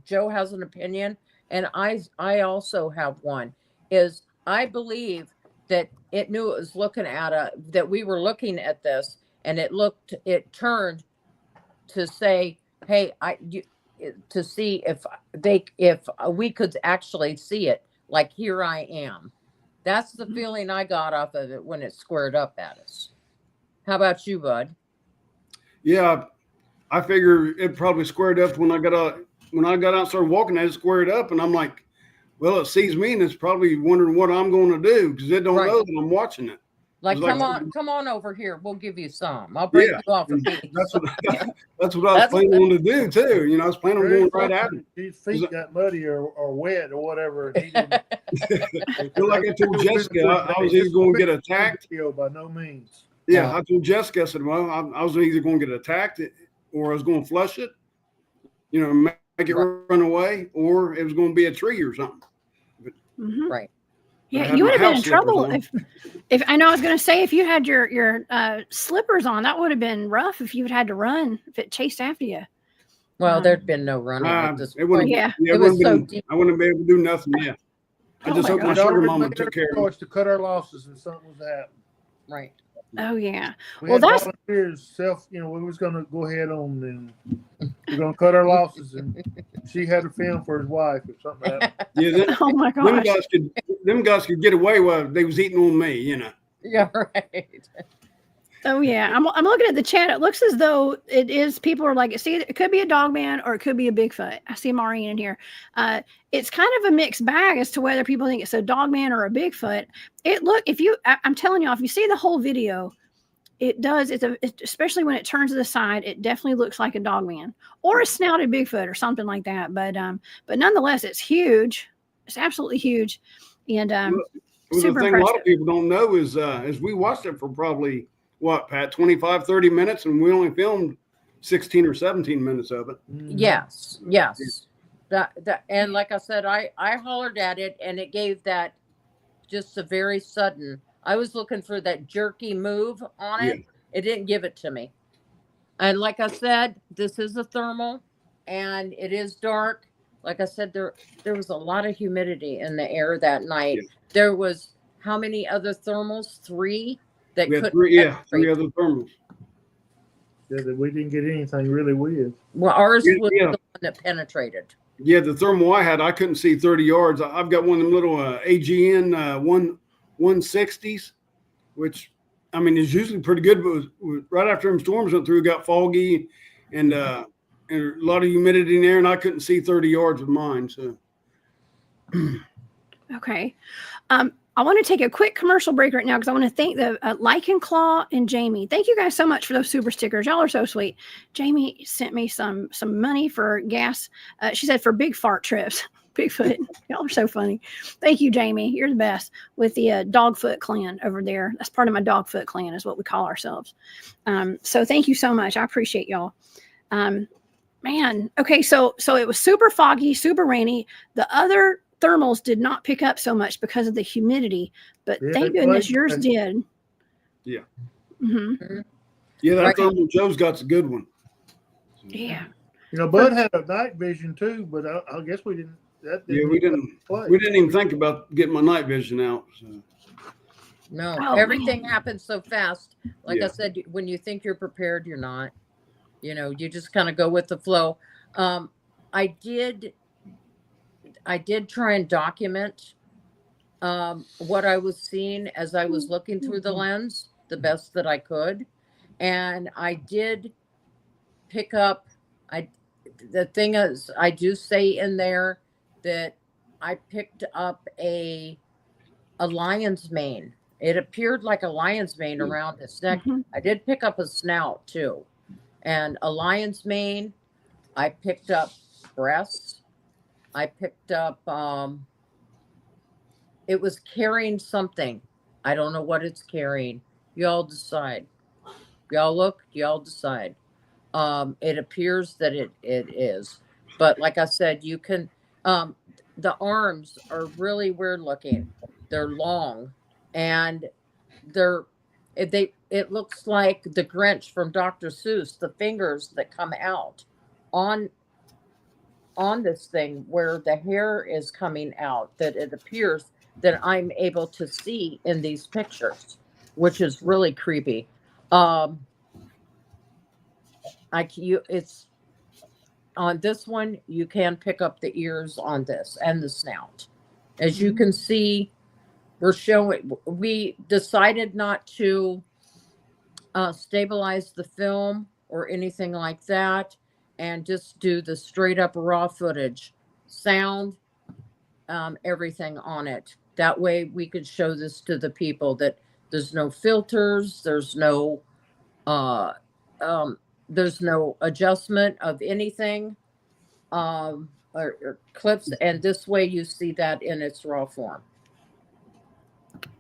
Speaker 3: Joe has an opinion, and I also have one. Is I believe that it knew it was looking at that we were looking at this, and it turned to say, hey, to see if we could actually see it, like, here I am. That's the feeling I got off of it when it squared up at us. How about you, Bud?
Speaker 2: Yeah, I figure it probably squared up when I got out and started walking at it, squared up, and I'm like, well, it sees me and it's probably wondering what I'm going to do because it don't know that I'm watching it.
Speaker 3: Like, come on over here. We'll give you some. I'll break you off a piece.
Speaker 2: That's what I was planning on to do too. I was planning on going right at it.
Speaker 4: His feet got muddy or wet or whatever. He didn't,
Speaker 2: I feel like I told Jessica I was either going to get attacked.
Speaker 4: By no means.
Speaker 2: Yeah, I told Jessica, I said, well, I was either going to get attacked or I was going to flush it, make it run away, or it was going to be a tree or something.
Speaker 3: Right.
Speaker 1: Yeah, you would have been in trouble if I know I was going to say if you had your slippers on, that would have been rough if you had to run if it chased after you.
Speaker 3: Well, there'd been no running at this point.
Speaker 1: It
Speaker 3: was so deep.
Speaker 2: I wouldn't be able to do nothing. Yeah, I just hope my sugar mama took care of it.
Speaker 4: To cut our losses and something was happening.
Speaker 3: Right.
Speaker 1: Oh yeah.
Speaker 4: Well, that's volunteers. We was going to go ahead on and we're going to cut our losses, and she had a film for his wife or something.
Speaker 2: Yeah.
Speaker 1: Oh my gosh.
Speaker 2: Them guys could get away while they was eating on me.
Speaker 3: Yeah. Right.
Speaker 1: Oh yeah. I'm looking at the chat. It looks as though it is. People are like, see, it could be a Dogman or it could be a Bigfoot. I see Maureen in here. It's kind of a mixed bag as to whether people think it's a Dogman or a Bigfoot. I'm telling y'all, if you see the whole video, it does. Especially when it turns to the side, it definitely looks like a Dogman or a snouted Bigfoot or something like that. But nonetheless, it's huge. It's absolutely huge. And super
Speaker 2: the thing
Speaker 1: impressive.
Speaker 2: A lot of people don't know is we watched it for probably what, Pat, 25, 30 minutes, and we only filmed 16 or 17 minutes of it.
Speaker 3: Yes. That and like I said, I hollered at it, and it gave that just a very sudden. I was looking for that jerky move on it. It didn't give it to me. And like I said, this is a thermal, and it is dark. Like I said, there was a lot of humidity in the air that night. There was how many other thermals? 3 that could.
Speaker 2: Three other thermals.
Speaker 4: Yeah, that we didn't get anything really with.
Speaker 3: Well, ours was the one that penetrated.
Speaker 2: Yeah, the thermal I had, I couldn't see 30 yards. I've got one of them little AGN 160s, which, I mean, is usually pretty good, but was right after them storms went through, it got foggy and a lot of humidity in there, and I couldn't see 30 yards with mine. So,
Speaker 1: okay. I want to take a quick commercial break right now because I want to thank the Lichen Claw and Jamie. Thank you guys so much for those super stickers. Y'all are so sweet. Jamie sent me some money for gas. She said for big fart trips. Bigfoot. Y'all are so funny. Thank you, Jamie. You're the best with the Dogfoot clan over there. That's part of my Dogfoot clan is what we call ourselves. So thank you so much. I appreciate y'all. Man. Okay. So it was super foggy, super rainy. The other thermals did not pick up so much because of the humidity, but thank goodness yours did.
Speaker 2: Yeah.
Speaker 1: Mm-hmm.
Speaker 2: Yeah, that thermal Joe's got a good one.
Speaker 1: Yeah.
Speaker 4: Bud had a night vision too, but I guess we didn't.
Speaker 2: We didn't even think about getting my night vision out. So.
Speaker 3: No, everything happens so fast. Like I said, when you think you're prepared, you're not. You just kind of go with the flow. I did try and document what I was seeing as I was looking through the lens the best that I could. And I did pick up, the thing is, I do say in there that I picked up a lion's mane. It appeared like a lion's mane around its neck. Mm-hmm. I did pick up a snout too. And a lion's mane. I picked up breasts. I picked up, it was carrying something. I don't know what it's carrying. Y'all decide. Y'all look, y'all decide. It appears that it is. But like I said, you can, the arms are really weird looking. They're long and it looks like the Grinch from Dr. Seuss, the fingers that come out on this thing where the hair is coming out, that it appears that I'm able to see in these pictures, which is really creepy. It's on this one, you can pick up the ears on this and the snout. As you can see, we decided not to stabilize the film or anything like that, and just do the straight up raw footage, sound, everything on it. That way we could show this to the people that there's no filters, there's no adjustment of anything, or clips, and this way you see that in its raw form.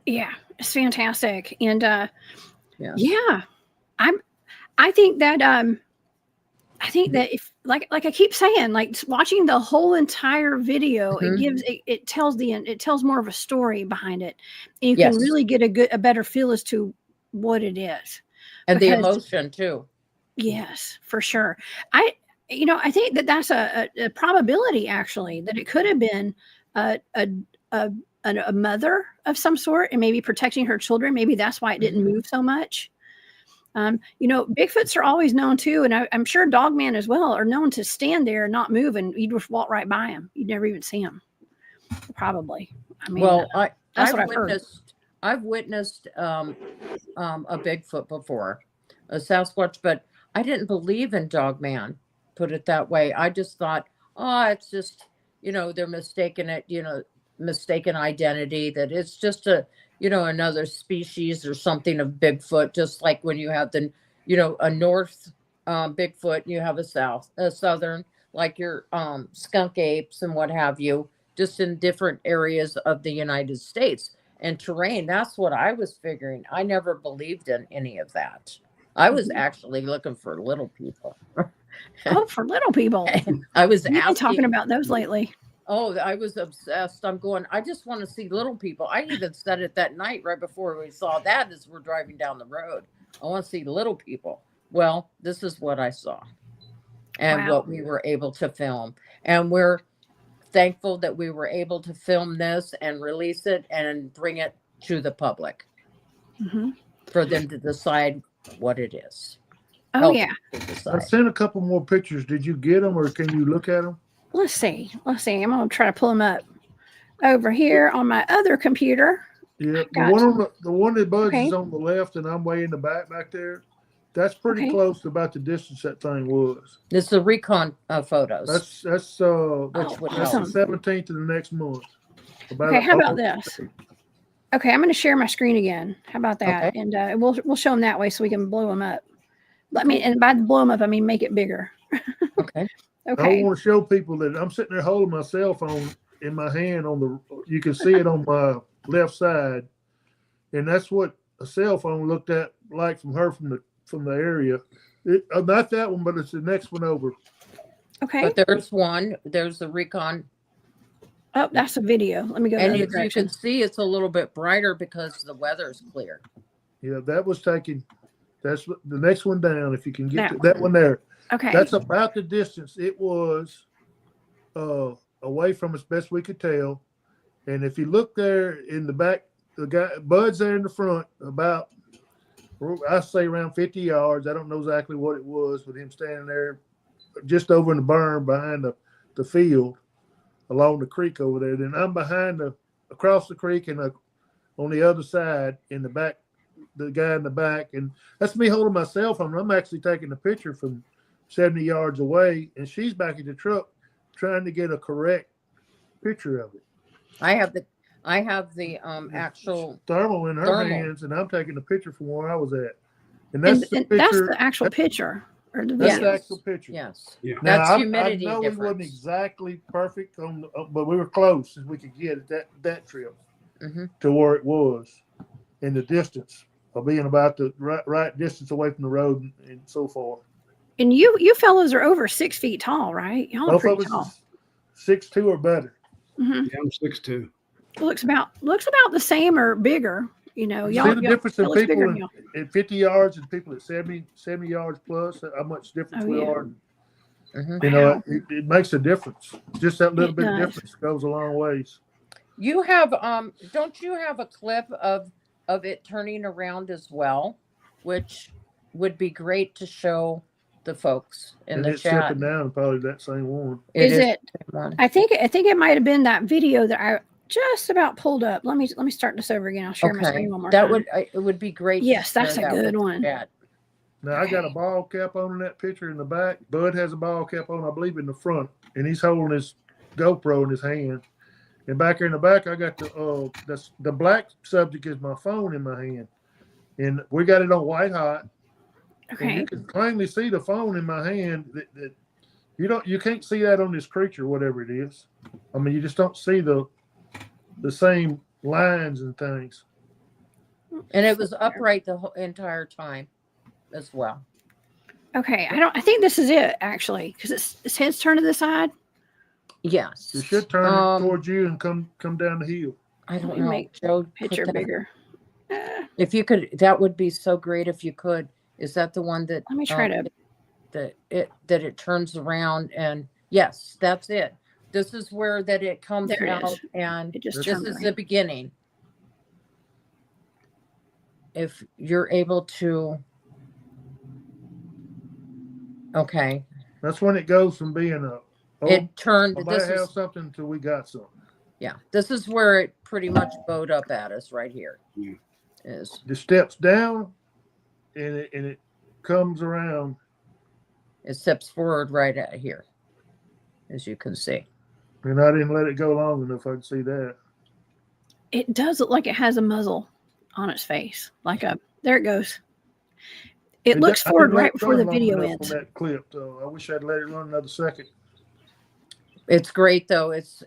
Speaker 1: Yeah, it's fantastic. And yeah, I think that if like I keep saying, like watching the whole entire video, it tells more of a story behind it. And you can really get a better feel as to what it is.
Speaker 3: And the emotion too.
Speaker 1: Yes, for sure. I think that's a probability actually, that it could have been a mother of some sort and maybe protecting her children. Maybe that's why it didn't move so much. Bigfoots are always known too, and I'm sure Dogman as well, are known to stand there and not move, and you'd just walk right by him. You'd never even see him. Probably. I mean,
Speaker 3: I've witnessed a Bigfoot before, a Sasquatch, but I didn't believe in Dogman. Put it that way. I just thought, it's just, they're mistaken it, mistaken identity, that it's just another species or something of Bigfoot, just like when you have a north Bigfoot, you have a southern, like your skunk apes and what have you, just in different areas of the United States and terrain. That's what I was figuring. I never believed in any of that. I was actually looking for little people.
Speaker 1: Oh, for little people.
Speaker 3: I was
Speaker 1: talking about those lately.
Speaker 3: Oh, I was obsessed. I just want to see little people. I even said it that night right before we saw that as we're driving down the road. I want to see little people. Well, this is what I saw and what we were able to film. And we're thankful that we were able to film this and release it and bring it to the public for them to decide what it is.
Speaker 1: Oh, yeah.
Speaker 4: I sent a couple more pictures. Did you get them, or can you look at them?
Speaker 1: Let's see. I'm going to try to pull them up over here on my other computer.
Speaker 4: Yeah, the one that Buzz is on the left, and I'm way in the back there. That's pretty close to about the distance that thing was.
Speaker 3: This is the recon photos.
Speaker 4: That's the 17th of the next month.
Speaker 1: How about this? Okay, I'm going to share my screen again. How about that?
Speaker 3: Okay.
Speaker 1: And we'll show them that way so we can blow them up. Let me, and by blow them up, I mean make it bigger.
Speaker 3: Okay.
Speaker 4: I
Speaker 1: Okay.
Speaker 4: want to show people that I'm sitting there holding my cell phone in my hand you can see it on my left side. And that's what a cell phone looked at like from the area. Not that one, but it's the next one over.
Speaker 1: Okay.
Speaker 3: But there's one. There's the Recon.
Speaker 1: Oh, that's a video. Let me go.
Speaker 3: And
Speaker 1: the
Speaker 3: as
Speaker 1: other
Speaker 3: you
Speaker 1: direction.
Speaker 3: can see, it's a little bit brighter because the weather's clear.
Speaker 4: Yeah, that was taken. That's the next one down. If you can get
Speaker 1: That
Speaker 4: that one there.
Speaker 1: Okay.
Speaker 4: That's about the distance it was away from us, best we could tell. And if you look there in the back, the guy Bud's there in the front, about I say around 50 yards. I don't know exactly what it was with him standing there just over in the berm behind the field along the creek over there. Then I'm behind across the creek and on the other side in the back, the guy in the back. And that's me holding my cell phone. I'm actually taking a picture from 70 yards away, and she's back at the truck trying to get a correct picture of it.
Speaker 3: I have the actual
Speaker 4: thermal in her
Speaker 3: thermal.
Speaker 4: hands, and I'm taking a picture from where I was at. And that's
Speaker 1: and that's the actual picture or the
Speaker 4: That's
Speaker 1: video.
Speaker 4: the actual picture.
Speaker 3: Yes.
Speaker 2: Yeah.
Speaker 4: Now,
Speaker 3: That's humidity
Speaker 4: I know
Speaker 3: difference.
Speaker 4: we wasn't exactly perfect but we were close as we could get at that trip to where it was in the distance of being about the right distance away from the road and so forth.
Speaker 1: And you fellows are over 6 feet tall, right? Y'all are
Speaker 4: Both
Speaker 1: pretty
Speaker 4: of
Speaker 1: tall.
Speaker 4: us 6'2" or better.
Speaker 1: Mm-hmm.
Speaker 2: Yeah, I'm 6'2".
Speaker 1: Looks about the same or bigger. You know,
Speaker 4: See
Speaker 1: y'all.
Speaker 4: the difference in
Speaker 1: y'all looks bigger
Speaker 4: people
Speaker 1: than y'all.
Speaker 4: at 50 yards and people at 70 yards plus, how much difference
Speaker 1: Oh,
Speaker 4: we
Speaker 1: yeah.
Speaker 4: are.
Speaker 3: Mhm.
Speaker 4: You know,
Speaker 1: Wow.
Speaker 4: it makes a difference. Just that little
Speaker 1: It
Speaker 4: bit of
Speaker 1: does.
Speaker 4: difference goes a long ways.
Speaker 3: You have don't you have a clip of it turning around as well, which would be great to show the folks in
Speaker 4: And
Speaker 3: the
Speaker 4: it's
Speaker 3: chat.
Speaker 4: stepping down, probably that same one.
Speaker 1: Is
Speaker 3: is
Speaker 1: it?
Speaker 3: the same one.
Speaker 1: I think it might have been that video that I just about pulled up. Let me start this over again. I'll share my
Speaker 3: Okay,
Speaker 1: screen one more
Speaker 3: that
Speaker 1: time.
Speaker 3: it would be great.
Speaker 1: Yes,
Speaker 3: to
Speaker 1: that's
Speaker 3: share
Speaker 1: a
Speaker 3: that
Speaker 1: good
Speaker 3: with the
Speaker 1: one.
Speaker 3: chat.
Speaker 4: Now I got a ball cap on in that picture in the back. Bud has a ball cap on, I believe, in the front, and he's holding his GoPro in his hand. And back here in the back, I got the black subject is my phone in my hand, and we got it on white hot. And
Speaker 1: Okay.
Speaker 4: you can plainly see the phone in my hand. That you can't see that on this creature, whatever it is. I mean, you just don't see the same lines and things.
Speaker 3: And it was upright the whole entire time as well.
Speaker 1: Okay. I think this is it actually because its head's turned to the side.
Speaker 3: Yes.
Speaker 4: You should turn it towards you and come down the hill.
Speaker 3: I
Speaker 1: Let
Speaker 3: don't
Speaker 1: me
Speaker 3: know.
Speaker 1: make
Speaker 3: Joe, put
Speaker 1: Picture
Speaker 3: that-
Speaker 1: bigger.
Speaker 3: If you could, that would be so great if you could. Is that the one that
Speaker 1: Let me try to.
Speaker 3: that it turns around and yes, that's it. This is where that it comes
Speaker 1: There it
Speaker 3: out
Speaker 1: is.
Speaker 3: and
Speaker 1: It just
Speaker 3: this
Speaker 1: turned
Speaker 3: is
Speaker 1: around.
Speaker 3: the beginning. If you're able to, okay,
Speaker 4: That's when it goes from being
Speaker 3: it turned.
Speaker 4: I might
Speaker 3: This
Speaker 4: have
Speaker 3: is
Speaker 4: something until we got something.
Speaker 3: yeah. This is where it pretty much bowed up at us right here.
Speaker 2: Yeah.
Speaker 3: Is
Speaker 4: It steps down, and it comes around.
Speaker 3: it steps forward right at here, as you can see.
Speaker 4: And I didn't let it go long enough. I could see that.
Speaker 1: It does look like it has a muzzle on its face, there it goes. It looks
Speaker 4: I
Speaker 1: forward
Speaker 4: didn't let
Speaker 1: right
Speaker 4: it
Speaker 1: before
Speaker 4: run
Speaker 1: the
Speaker 4: long
Speaker 1: video
Speaker 4: enough
Speaker 1: ends.
Speaker 4: on that clip, though. I wish I'd let it run another second.
Speaker 3: It's great though. It's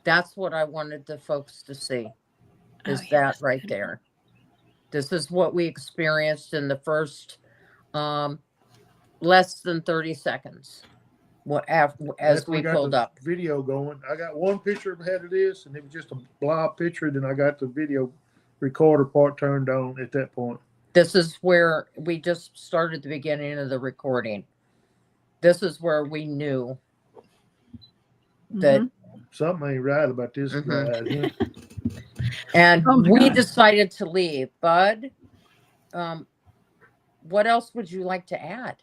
Speaker 3: that's what I wanted the folks to see. Is
Speaker 1: Oh, yeah,
Speaker 3: that
Speaker 1: that's
Speaker 3: right
Speaker 1: good.
Speaker 3: there? This is what we experienced in the first less than 30 seconds. As
Speaker 4: After
Speaker 3: we
Speaker 4: got
Speaker 3: pulled
Speaker 4: the
Speaker 3: up.
Speaker 4: video going, I got one picture ahead of this, and it was just a blob picture. Then I got the video recorder part turned on at that point.
Speaker 3: This is where we just started the beginning of the recording. This is where we knew that
Speaker 1: Mhm.
Speaker 4: Something ain't right about this
Speaker 3: Mhm.
Speaker 4: ride.
Speaker 3: and
Speaker 1: Oh my
Speaker 3: we
Speaker 1: God.
Speaker 3: decided to leave. Bud, what else would you like to add?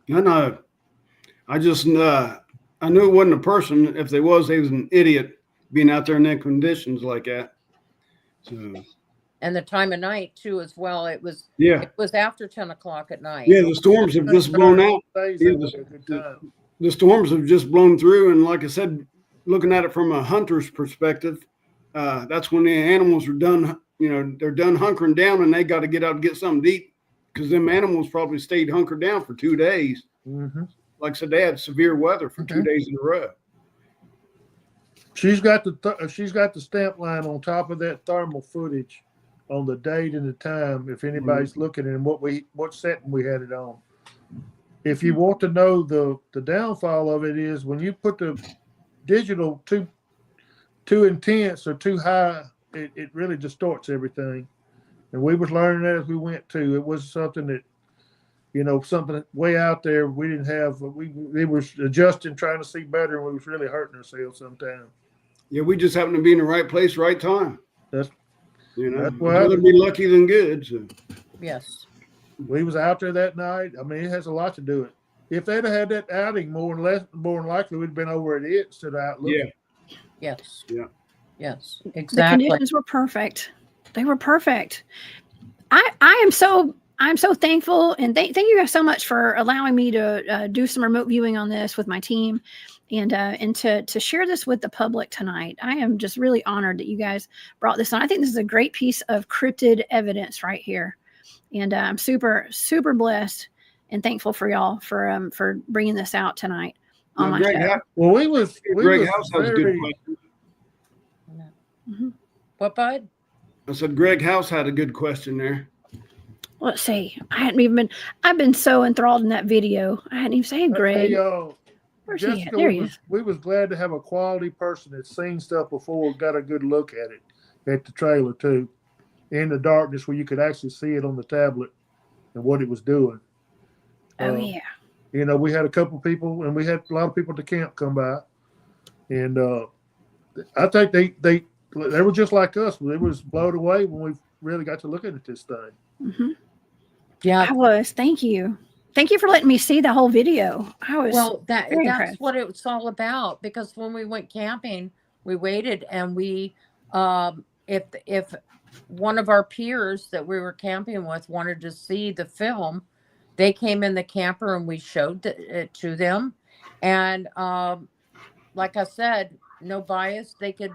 Speaker 2: And I just I knew it wasn't a person. If they was an idiot being out there in them conditions like that. So
Speaker 3: And the time of night too, as well. It was after 10 o'clock at night.
Speaker 2: Yeah, the storms have just blown out.
Speaker 4: Stays
Speaker 2: Yeah,
Speaker 4: that way a good time.
Speaker 2: The storms have just blown through, and like I said, looking at it from a hunter's perspective, that's when the animals are done. They're done hunkering down, and they got to get out and get something to eat, because them animals probably stayed hunkered down for 2 days.
Speaker 4: Mm-hmm.
Speaker 2: Like I said, they had severe weather for 2 days in a row.
Speaker 4: She's got the stamp line on top of that thermal footage on the date and the time. If anybody's looking at what setting we had it on. If you want to know the downfall of it is when you put the digital too intense or too high, it really distorts everything. And we was learning that as we went too. It was something that, something way out there we didn't have. We were adjusting, trying to see better, and we was really hurting ourselves sometimes.
Speaker 2: Yeah, we just happened to be in the right place, right time.
Speaker 4: That's
Speaker 2: I'd rather be lucky than good. So.
Speaker 3: Yes.
Speaker 4: We was out there that night. I mean, it has a lot to do with it. If they'd have had that outing, more than likely we'd have been over at it instead of out looking.
Speaker 2: Yeah.
Speaker 3: Yes.
Speaker 2: Yeah.
Speaker 3: Yes.
Speaker 1: The
Speaker 3: Exactly.
Speaker 1: conditions were perfect. They were perfect. I'm so thankful, and thank you guys so much for allowing me to do some remote viewing on this with my team, and to share this with the public tonight. I am just really honored that you guys brought this on. I think this is a great piece of cryptid evidence right here, and I'm super blessed and thankful for y'all for bringing this out tonight on my show.
Speaker 4: Well,
Speaker 2: Greg House has a good question.
Speaker 1: Mm-hmm.
Speaker 3: What, bud?
Speaker 2: I said Greg House had a good question there.
Speaker 1: Let's see. I've been so enthralled in that video. I hadn't even said Greg.
Speaker 4: Hey,
Speaker 1: Where's he at?
Speaker 4: Jessica,
Speaker 1: There he is.
Speaker 4: we was glad to have a quality person that's seen stuff before, got a good look at it at the trailer too, in the darkness where you could actually see it on the tablet and what it was doing.
Speaker 1: Oh yeah.
Speaker 4: We had a couple people, and we had a lot of people at the camp come by, and I think they were just like us. They was blown away when we really got to look at this thing.
Speaker 1: Mm-hmm.
Speaker 3: Yeah.
Speaker 1: I was. Thank you for letting me see the whole video. I was
Speaker 3: That's
Speaker 1: impressed.
Speaker 3: what it was all about, because when we went camping, we waited, and we if one of our peers that we were camping with wanted to see the film, they came in the camper and we showed it to them, and like I said, no bias. They could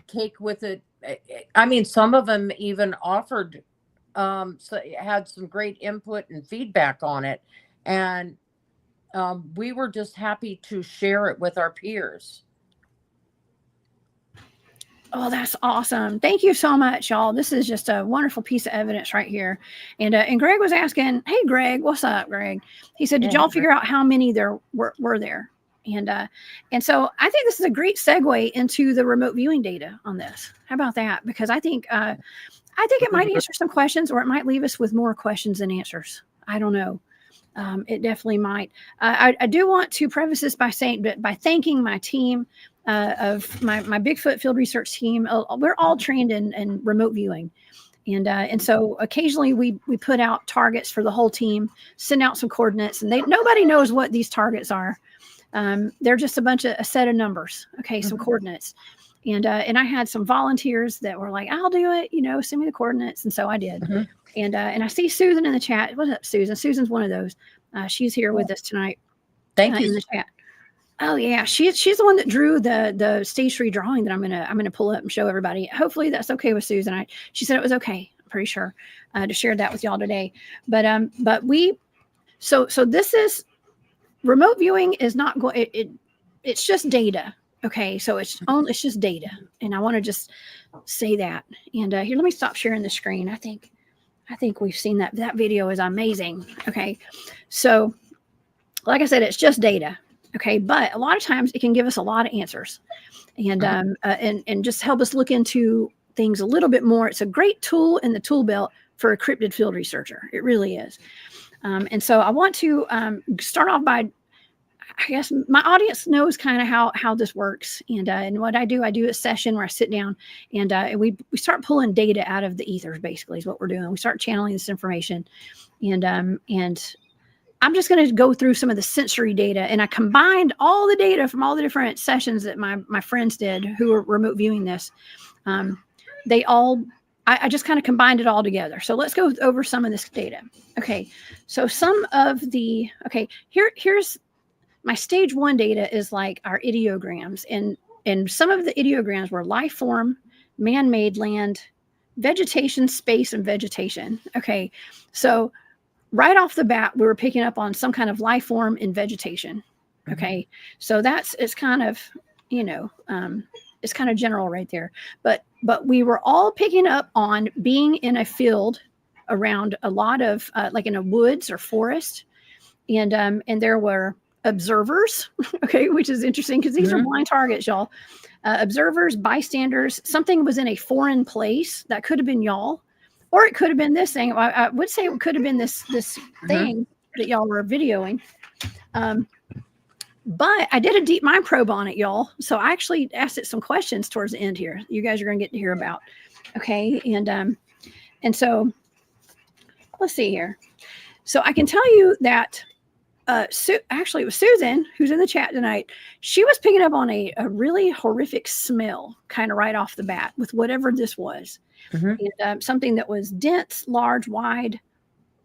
Speaker 3: take with it. I mean, some of them even offered so it had some great input and feedback on it, and we were just happy to share it with our peers.
Speaker 1: Oh, that's awesome. Thank you so much, y'all. This is just a wonderful piece of evidence right here. And Greg was asking, hey, Greg, what's up, Greg? He said, did y'all figure out how many there were there? And so I think this is a great segue into the remote viewing data on this. How about that? Because I think it might answer some questions, or it might leave us with more questions than answers. I don't know. It definitely might. I do want to preface this by thanking my team of my Bigfoot field research team. We're all trained in remote viewing. And so occasionally we put out targets for the whole team, send out some coordinates, and nobody knows what these targets are. They're just a set of numbers. Okay. Some coordinates. And I had some volunteers that were like, I'll do it, send me the coordinates. And so I did. Mm-hmm. And I see Susan in the chat. What's up, Susan? Susan's one of those. She's here with us tonight.
Speaker 3: Thank you.
Speaker 1: In the chat. Oh yeah. She's the one that drew the stage 3 drawing that I'm gonna pull up and show everybody. Hopefully that's okay with Susan. She said it was okay. I'm pretty sure to share that with y'all today. But we so this is remote viewing is not going it's just data. Okay, so it's just data, and I want to just say that. And here, let me stop sharing the screen. I think we've seen that video is amazing. Okay, so like I said, it's just data. Okay, but a lot of times it can give us a lot of answers, and just help us look into things a little bit more. It's a great tool in the tool belt for a cryptid field researcher. It really is. And so I want to start off by, I guess my audience knows kind of how this works. And what I do a session where I sit down and we start pulling data out of the ethers, basically is what we're doing. We start channeling this information. And I'm just going to go through some of the sensory data. And I combined all the data from all the different sessions that my friends did who were remote viewing this. I just kind of combined it all together. So let's go over some of this data. Okay. So here's my stage 1 data is like our ideograms, and and some of the ideograms were life form, man-made, land, vegetation, space, and vegetation. Okay, so right off the bat, we were picking up on some kind of life form in vegetation. Okay, so it's kind of, you know, it's kind of general right there. But we were all picking up on being in a field around a lot of like in a woods or forest, and there were observers. Okay, which is interesting because these are blind targets, y'all. Observers, bystanders. Something was in a foreign place that could have been y'all, or it could have been this thing. I would say it could have been this thing that y'all were videoing. But I did a deep mind probe on it, y'all. So I actually asked it some questions towards the end here. You guys are going to get to hear about. Okay, and so let's see here. So I can tell you that actually it was Susan who's in the chat tonight. She was picking up on a really horrific smell kind of right off the bat with whatever this was. And, something that was dense, large, wide,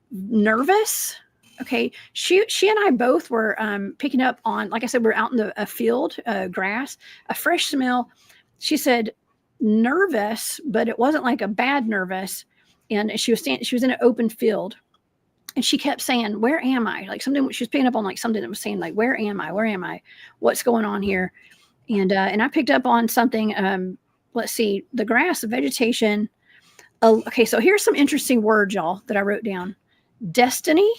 Speaker 1: nervous. Okay, she and I both were picking up on, like I said, we're out in a field, grass, a fresh smell. She said nervous, but it wasn't like a bad nervous. And she was in an open field, and she kept saying, "Where am I?" Like something she was picking up on, like something that was saying, like, "Where am I? Where am I? What's going on here?" And I picked up on something. Let's see, the grass, the vegetation. Okay, so here's some interesting words, y'all, that I wrote down: destiny,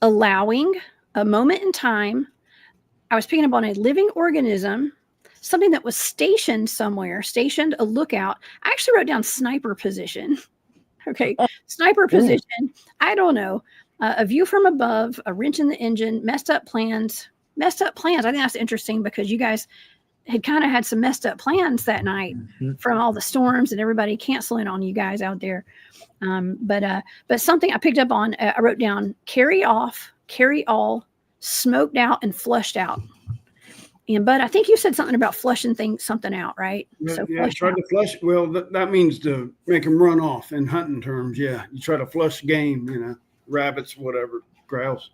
Speaker 1: allowing, a moment in time. I was picking up on a living organism, something that was stationed somewhere, a lookout. I actually wrote down sniper position. Okay, sniper position. I don't know. A view from above, a wrench in the engine, messed up plans. I think that's interesting because you guys had kind of had some messed up plans that night from all the storms and everybody canceling on you guys out there. But something I picked up on, I wrote down: carry off, carry all, smoked out, and flushed out. And but I think you said something about flushing something out, right? So
Speaker 2: yeah, try to flush. Well, that means to make them run off in hunting terms. Yeah, you try to flush game. You know, rabbits, whatever, grouse.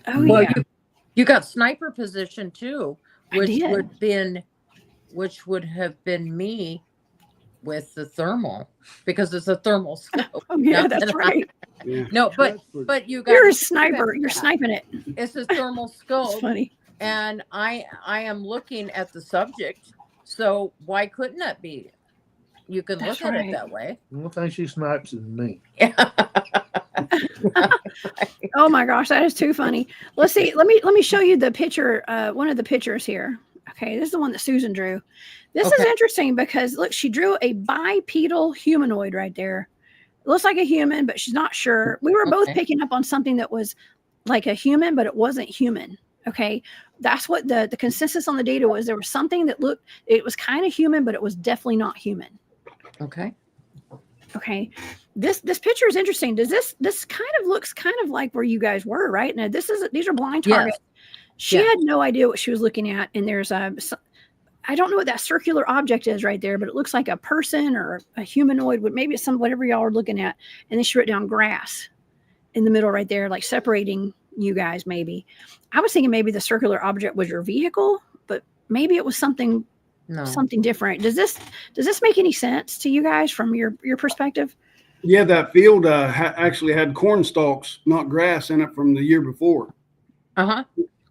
Speaker 1: Oh well, yeah.
Speaker 3: You got sniper position too, which would have been me with the thermal, because it's a thermal scope.
Speaker 1: Oh yeah, that's right.
Speaker 2: Yeah.
Speaker 3: No, but you got,
Speaker 1: you're a sniper. You're sniping it.
Speaker 3: It's a thermal scope.
Speaker 1: That's funny.
Speaker 3: And I am looking at the subject, so why couldn't that be? You can look at it that way.
Speaker 4: I don't think she snipes at me.
Speaker 1: Oh my gosh, that is too funny. Let's see. Let me show you the picture. One of the pictures here. Okay, this is the one that Susan drew. This is interesting because look, she drew a bipedal humanoid right there. It looks like a human, but she's not sure. We were both picking up on something that was like a human, but it wasn't human. Okay, that's what the consensus on the data was. There was something that looked, it was kind of human, but it was definitely not human.
Speaker 3: Okay.
Speaker 1: This picture is interesting. Does this kind of looks kind of like where you guys were, right? Now these are blind targets. Yes. She had no idea what she was looking at, and there's I don't know what that circular object is right there, but it looks like a person or a humanoid. Maybe it's whatever y'all are looking at. And then she wrote down grass in the middle right there, like separating you guys. Maybe I was thinking maybe the circular object was your vehicle, but maybe it was something different. Does this make any sense to you guys from your perspective?
Speaker 2: Yeah, that field actually had corn stalks, not grass, in it from the year before.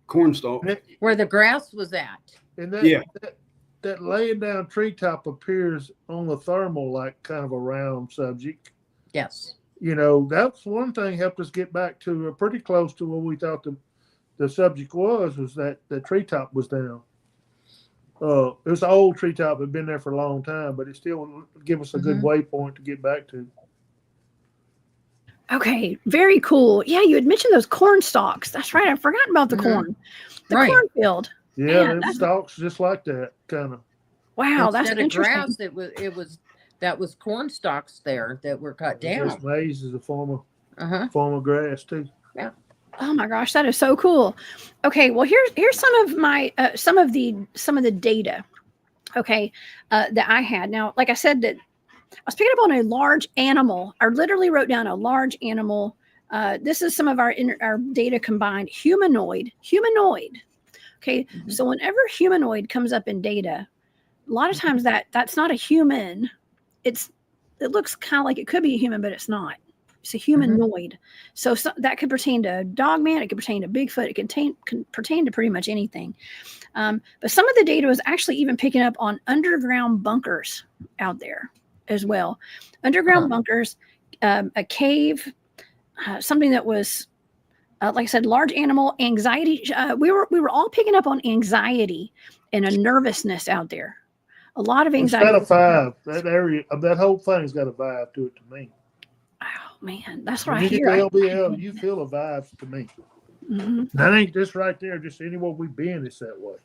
Speaker 2: Corn stalk.
Speaker 3: Where the grass was at.
Speaker 4: And that laying down treetop appears on the thermal like kind of a round subject.
Speaker 3: Yes.
Speaker 4: You know, that's one thing helped us get back to pretty close to what we thought the subject was that the treetop was down. It was an old treetop, had been there for a long time, but it still give us a good waypoint to get back to.
Speaker 1: Okay, very cool. Yeah, you had mentioned those corn stalks. That's right. I've forgotten about the corn. The cornfield.
Speaker 4: Yeah, man, it stalks just like that, kind of.
Speaker 1: Wow,
Speaker 3: Instead
Speaker 1: that's
Speaker 3: of
Speaker 1: interesting.
Speaker 3: Grass, that was corn stalks there that were cut down.
Speaker 4: Maize is a form of grass too.
Speaker 3: Yeah.
Speaker 1: Oh my gosh, that is so cool. Okay, well here's some of my some of the data. Okay, that I had. Now, like I said, that I was picking up on a large animal. I literally wrote down a large animal. This is some of our data combined. Humanoid, Okay.
Speaker 3: Mhm.
Speaker 1: So whenever humanoid comes up in data, a lot of times that's not a human. It looks kind of like it could be a human, but it's not. It's a humanoid. So that could pertain to Dogman. It could pertain to Bigfoot. It can pertain to pretty much anything. But some of the data was actually even picking up on underground bunkers out there as well. Underground bunkers, a cave, something that was, like I said, large animal anxiety. We were all picking up on anxiety and a nervousness out there. A lot of
Speaker 4: It's
Speaker 1: anxiety.
Speaker 4: got a vibe. That area, that whole thing's got a vibe to it to me.
Speaker 1: Oh man, that's what
Speaker 4: When
Speaker 1: I
Speaker 4: you get
Speaker 1: hear.
Speaker 4: the LBL, you feel a vibe to me.
Speaker 1: Mhm.
Speaker 4: That ain't just right there. Just anywhere we've been, it's that way.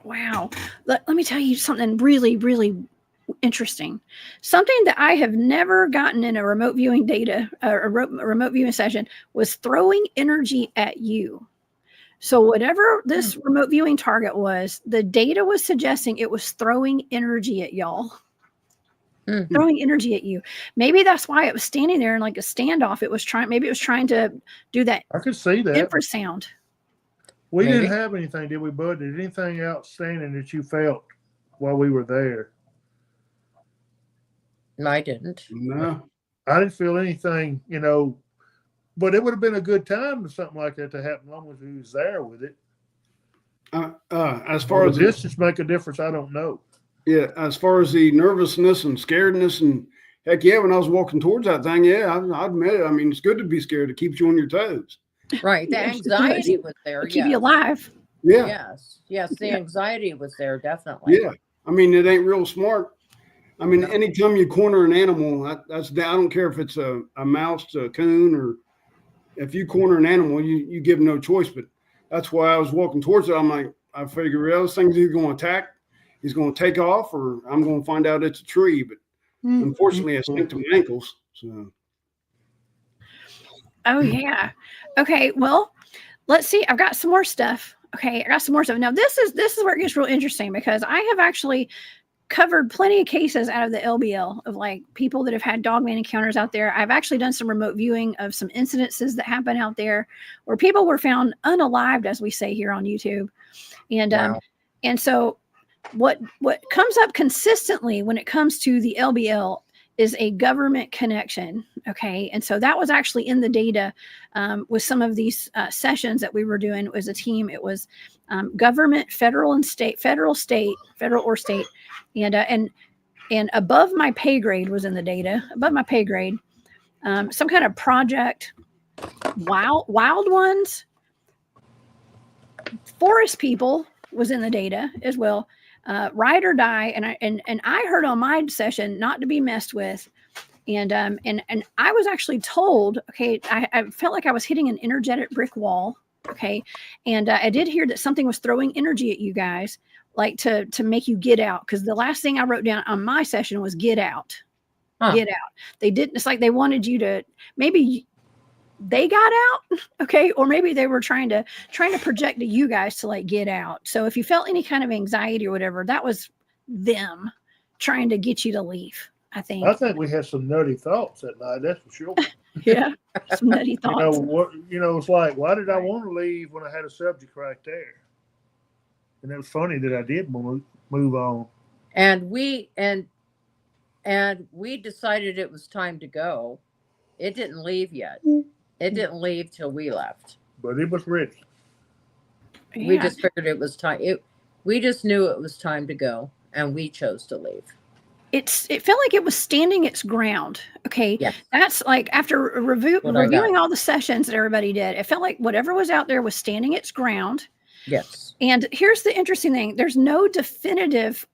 Speaker 1: Wow. Let me tell you something really, really interesting. Something that I have never gotten in a remote viewing data, a remote viewing session, was throwing energy at you. So whatever this remote viewing target was, the data was suggesting it was throwing energy at y'all. Throwing energy at you. Maybe that's why it was standing there in like a standoff. Maybe it was trying to do that
Speaker 4: I could see that.
Speaker 1: infrasound.
Speaker 4: We
Speaker 3: Maybe.
Speaker 4: didn't have anything, did we, Bud? Did anything outstanding that you felt while we were there?
Speaker 3: I didn't.
Speaker 2: No.
Speaker 4: I didn't feel anything, but it would have been a good time for something like that to happen, as long as we was there with it.
Speaker 2: As far as
Speaker 4: the distance make a difference, I don't know.
Speaker 2: Yeah, as far as the nervousness and scaredness, and heck yeah, when I was walking towards that thing, yeah, I admit it. I mean, it's good to be scared. It keeps you on your toes.
Speaker 3: Right. The
Speaker 1: Yes, it
Speaker 3: anxiety
Speaker 1: does.
Speaker 3: was there.
Speaker 1: Keep you alive.
Speaker 2: Yeah,
Speaker 3: Yes. The
Speaker 1: Yeah.
Speaker 3: anxiety was there, definitely.
Speaker 2: yeah. I mean, it ain't real smart. I mean, anytime you corner an animal, I don't care if it's a mouse, a coon, or if you corner an animal, you give no choice. But that's why I was walking towards it. I'm like, I figure, well, this thing's either going to attack, he's going to take off, or I'm going to find out it's a tree. But unfortunately, I stick to my ankles. So.
Speaker 1: Oh yeah. Okay. Well, let's see. I've got some more stuff. Okay, I got some more stuff. Now this is where it gets real interesting, because I have actually covered plenty of cases out of the LBL of like people that have had Dogman encounters out there. I've actually done some remote viewing of some incidences that happen out there where people were found unalived, as we say here on YouTube. And
Speaker 3: Wow.
Speaker 1: and so what comes up consistently when it comes to the LBL is a government connection. Okay. And so that was actually in the data with some of these sessions that we were doing. It was a team. It was government, federal or state, and above my pay grade was in the data. Above my pay grade, some kind of project, wild ones, forest people was in the data as well. Ride or die, and I heard on my session not to be messed with, and I was actually told, okay, I felt like I was hitting an energetic brick wall, okay, and I did hear that something was throwing energy at you guys, like to make you get out, because the last thing I wrote down on my session was get out, get out. They didn't. It's like they wanted you to maybe. They got out, okay, or maybe they were trying to project to you guys to like get out. So if you felt any kind of anxiety or whatever, that was them trying to get you to leave. I think
Speaker 4: we had some nutty thoughts that night. That's for sure.
Speaker 1: Yeah, some nutty thoughts.
Speaker 4: It's like, why did I want to leave when I had a subject right there? And it was funny that I did move on.
Speaker 3: And we decided it was time to go. It didn't leave yet. It didn't leave till we left.
Speaker 4: But it was ready.
Speaker 1: Yeah.
Speaker 3: We just figured it was time. We just knew it was time to go, and we chose to leave.
Speaker 1: It felt like it was standing its ground. Okay.
Speaker 3: Yes.
Speaker 1: That's like after reviewing all the sessions that everybody did, it felt like whatever was out there was standing its ground.
Speaker 3: Yes.
Speaker 1: And here's the interesting thing. There's no definitive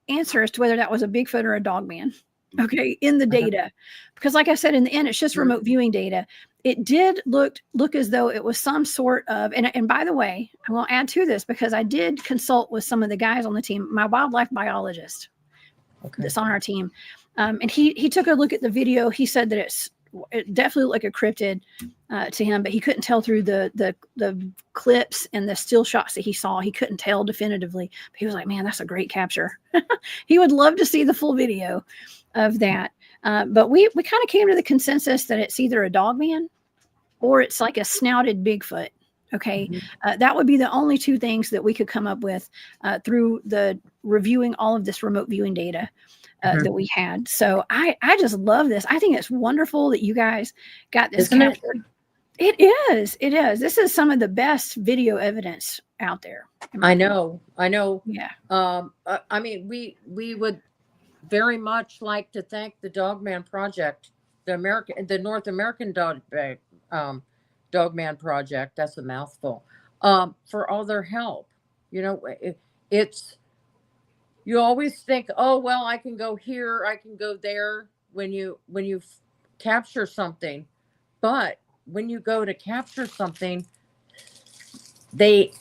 Speaker 1: answer as to whether that was a Bigfoot or a Dogman. Okay. In the data, because like I said, in the end, it's just remote viewing data. It did look as though it was some sort of, and by the way, I'm going to add to this because I did consult with some of the guys on the team, my wildlife biologist that's on our team. And he took a look at the video. He said that it definitely looked like a cryptid to him, but he couldn't tell through the clips and the still shots that he saw. He couldn't tell definitively, but he was like, man, that's a great capture. He would love to see the full video of that. But we kind of came to the consensus that it's either a Dogman or it's like a snouted Bigfoot. Okay.
Speaker 3: Mhm.
Speaker 1: That would be the only two things that we could come up with through the reviewing all of this remote viewing data that we had. So I just love this. I think it's wonderful that you guys got this
Speaker 3: Isn't it?
Speaker 1: captured. It is. It is. This is some of the best video evidence out there.
Speaker 3: I know.
Speaker 1: Yeah.
Speaker 3: I mean, we would very much like to thank the Dogman Project, the North American Dogman Project. That's a mouthful. For all their help. You know, it's you always think, oh well, I can go here, I can go there when you capture something, but when you go to capture something, they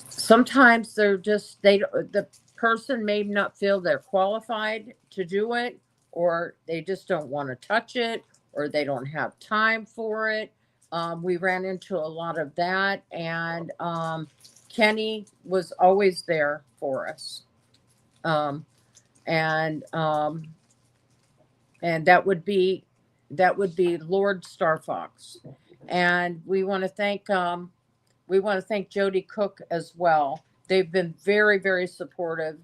Speaker 3: sometimes the person may not feel they're qualified to do it, or they just don't want to touch it, or they don't have time for it. We ran into a lot of that, and Kenny was always there for us. And that would be Lord Starfox, and we want to thank Jody Cook as well. They've been very, very supportive,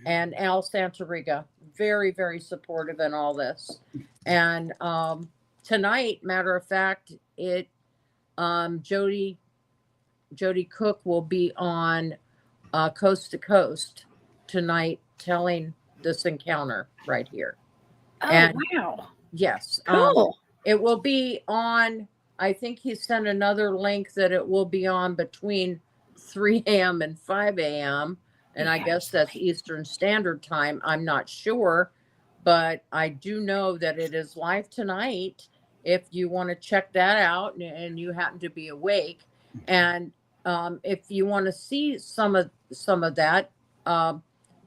Speaker 3: and Al Santariga, very, very supportive in all this. And tonight, matter of fact, Jody Cook will be on Coast to Coast tonight, telling this encounter right here.
Speaker 1: Oh,
Speaker 3: And
Speaker 1: wow.
Speaker 3: yes,
Speaker 1: Cool.
Speaker 3: it will be on. I think he sent another link that it will be on between 3 a.m. and 5 a.m. And I guess that's Eastern Standard Time. I'm not sure, but I do know that it is live tonight. If you want to check that out and you happen to be awake, and if you want to see some of that,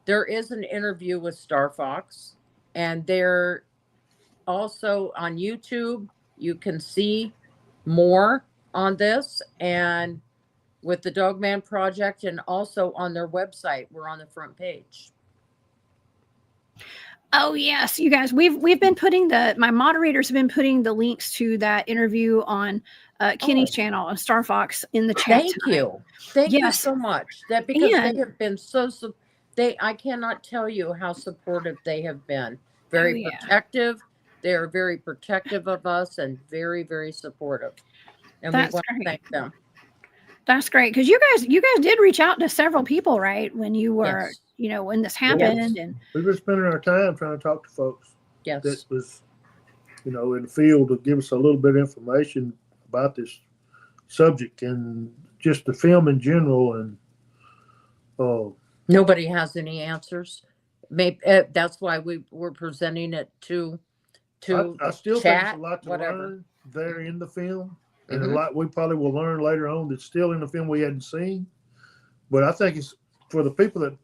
Speaker 3: there is an interview with Starfox, and they're also on YouTube. You can see more on this, and with the Dogman Project, and also on their website. We're on the front page.
Speaker 1: Oh yes, you guys, we've been putting my moderators have been putting the links to that interview on Kenny's channel on Star Fox in the chat.
Speaker 3: Thank you so much. That because
Speaker 1: And
Speaker 3: they have been I cannot tell you how supportive they have been. Very protective. They are very protective of us and very, very supportive. And we want to thank them.
Speaker 1: That's great, because you guys did reach out to several people, right? When you were, when this happened, and
Speaker 4: we've been spending our time trying to talk to folks.
Speaker 3: Yes,
Speaker 4: that was, in the field to give us a little bit of information about this subject and just the film in general. And
Speaker 3: nobody has any answers. Maybe that's why we're presenting it to.
Speaker 4: I still think there's a lot to learn there in the film. And a lot we probably will learn later on that's still in the film we hadn't seen. But I think it's for the people that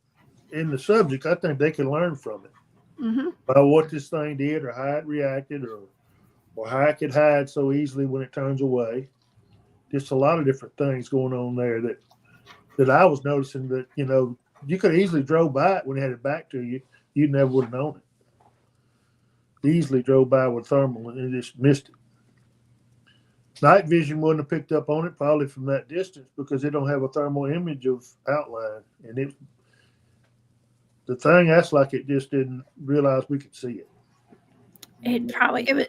Speaker 4: in the subject, I think they can learn from it about what this thing did, or how it reacted, or how it could hide so easily when it turns away. Just a lot of different things going on there that I was noticing that, you could easily drove by it when it had it back to you. You never would have known it. Easily drove by with thermal and just missed it. Night vision wouldn't have picked up on it probably from that distance because it don't have a thermal image of outline. And the thing acts like it just didn't realize we could see it.
Speaker 1: It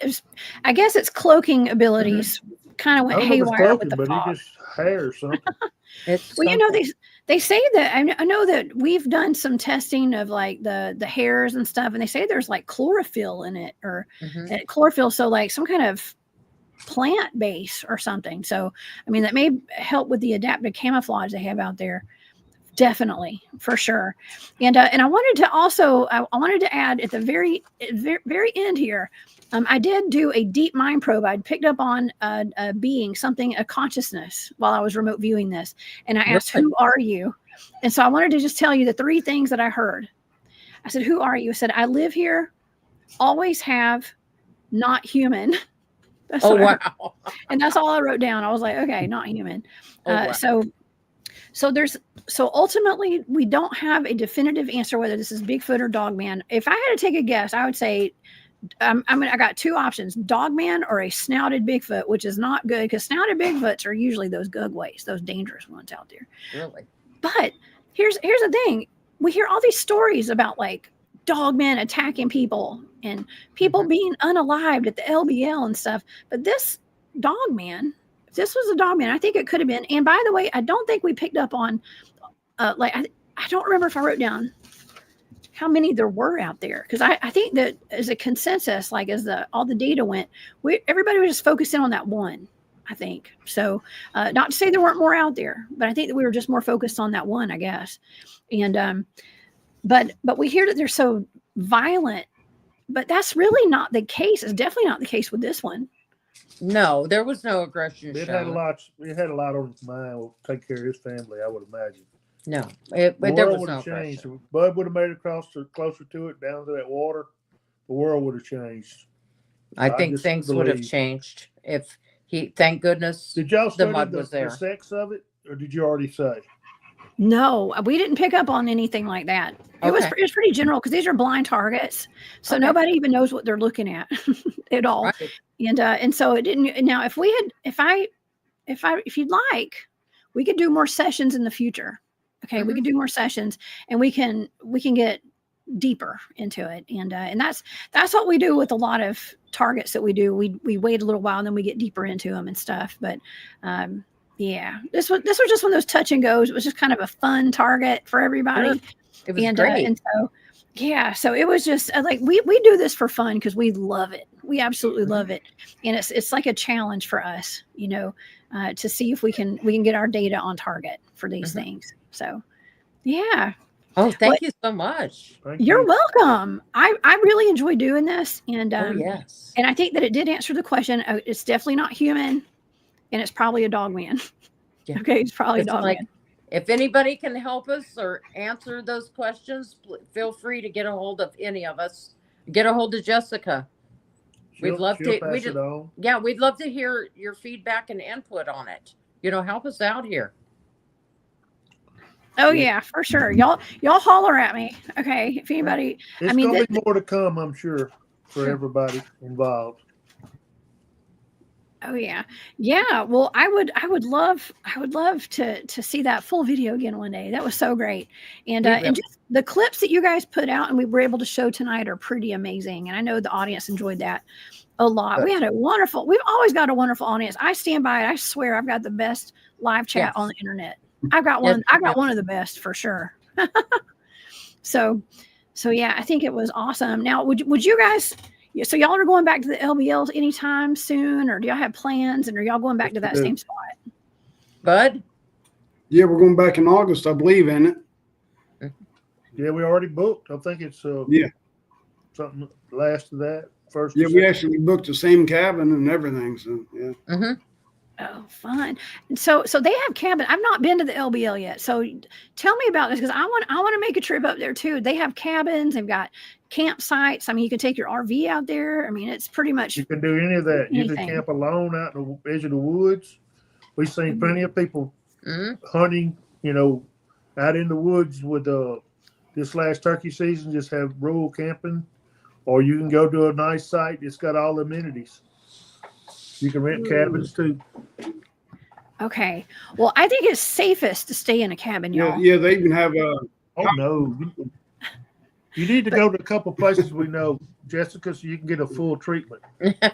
Speaker 1: was I guess its cloaking abilities kind of went haywire with the fog.
Speaker 4: But it just hair or something.
Speaker 1: Well, they say that I know that we've done some testing of like the hairs and stuff, and they say there's like chlorophyll in it, or chlorophyll, so like some kind of plant base or something. So I mean, that may help with the adaptive camouflage they have out there. Definitely, for sure. And I wanted to also I wanted to add at the very end here, I did do a deep mind probe. I'd picked up on a being, a consciousness, while I was remote viewing this, and I asked, "Who are you?" And so I wanted to just tell you the three things that I heard. I said, "Who are you?" I said, "I live here, always have, not human." That's wow! And that's all I wrote down. I was like, "Okay, not human." Wow. So ultimately, we don't have a definitive answer whether this is Bigfoot or Dogman. If I had to take a guess, I would say I got two options: Dogman or a snouted Bigfoot, which is not good because snouted Bigfoots are usually those gugways, those dangerous ones out there.
Speaker 3: Really?
Speaker 1: But here's the thing: we hear all these stories about like dogmen attacking people and people being unalived at the LBL and stuff. But this dogman, if this was a dogman, I think it could have been. And by the way, I don't think we picked up on I don't remember if I wrote down how many there were out there, because I think that as a consensus, like as all the data went, everybody was just focusing on that one, I think. So not to say there weren't more out there, but I think that we were just more focused on that one, I guess. And but we hear that they're so violent, but that's really not the case. It's definitely not the case with this one.
Speaker 3: No, there was no aggression
Speaker 4: It
Speaker 3: shown.
Speaker 4: had a lot. It had a lot on his mind. Will take care of his family, I would imagine.
Speaker 3: No,
Speaker 4: The
Speaker 3: there
Speaker 4: world
Speaker 3: was
Speaker 4: would
Speaker 3: no
Speaker 4: have changed.
Speaker 3: aggression.
Speaker 4: If Bud would have made it closer to it, down to that water, the world would have changed.
Speaker 3: I
Speaker 4: I
Speaker 3: think
Speaker 4: just
Speaker 3: things would have
Speaker 4: believe-
Speaker 3: changed if thank goodness.
Speaker 4: Did y'all study
Speaker 3: mud
Speaker 4: the
Speaker 3: was there.
Speaker 4: sex of it, or did you already say?
Speaker 1: No, we didn't pick up on anything like that. It was pretty general because these are blind targets, so
Speaker 3: Okay.
Speaker 1: nobody even knows what they're looking at at all.
Speaker 3: Right.
Speaker 1: And so it didn't. Now, if you'd like, we could do more sessions in the future. Okay, we can do more sessions, and we can get deeper into it. And that's what we do with a lot of targets that we do. We wait a little while and then we get deeper into them and stuff. But yeah, this was just one of those touch and goes. It was just kind of a fun target for everybody.
Speaker 3: It was great.
Speaker 1: And so yeah, so it was just like we do this for fun because we love it. We absolutely love it, and it's like a challenge for us, to see if we can get our data on target for these things. So yeah.
Speaker 3: Oh, thank you so much.
Speaker 4: Thank
Speaker 1: You're
Speaker 4: you.
Speaker 1: welcome. I really enjoy doing this, and
Speaker 3: Oh, yes.
Speaker 1: and I think that it did answer the question. It's definitely not human, and it's probably a dog man.
Speaker 3: Yeah.
Speaker 1: Okay, it's probably
Speaker 3: It's
Speaker 1: a dog
Speaker 3: like,
Speaker 1: man.
Speaker 3: if anybody can help us or answer those questions, feel free to get a hold of any of us. Get a hold of Jessica. We'd love
Speaker 4: she'll
Speaker 3: to-
Speaker 4: pass it on.
Speaker 3: Yeah, we'd love to hear your feedback and input on it. Help us out here.
Speaker 1: Oh yeah, for sure. Y'all holler at me. Okay, if anybody.
Speaker 4: It's gonna be more to come, I'm sure, for everybody involved.
Speaker 1: Oh yeah. Well, I would love to see that full video again one day. That was so great. And and just the clips that you guys put out and we were able to show tonight are pretty amazing. And I know the audience enjoyed that a lot. We've always got a wonderful audience. I stand by it. I swear I've got the best live chat on the internet. I've got one. I got one of the best for sure. So yeah, I think it was awesome. Now, would you guys? So y'all are going back to the LBLs anytime soon, or do y'all have plans? And are y'all going back to that same spot?
Speaker 3: Bud?
Speaker 2: Yeah, we're going back in August, I believe, in it.
Speaker 4: Yeah, we already booked. I think it's something last of that first.
Speaker 2: Yeah, we actually booked the same cabin and everything. So yeah.
Speaker 3: Mm-hmm.
Speaker 1: Oh, fun. And so they have cabin. I've not been to the LBL yet. So tell me about this, because I want to make a trip up there too. They have cabins, they've got campsites. I mean, you can take your RV out there. I mean, it's pretty much
Speaker 4: You can do any of that. You
Speaker 1: anything.
Speaker 4: can camp alone out in the edge of the woods. We've seen plenty of people hunting, out in the woods with this last turkey season, just have rural camping, or you can go to a nice site. It's got all the amenities. You can rent cabins too.
Speaker 1: Okay. Well, I think it's safest to stay in a cabin, y'all.
Speaker 2: Yeah, they even have
Speaker 4: Oh no, you need to go to a couple places we know, Jessica, so you can get a full treatment.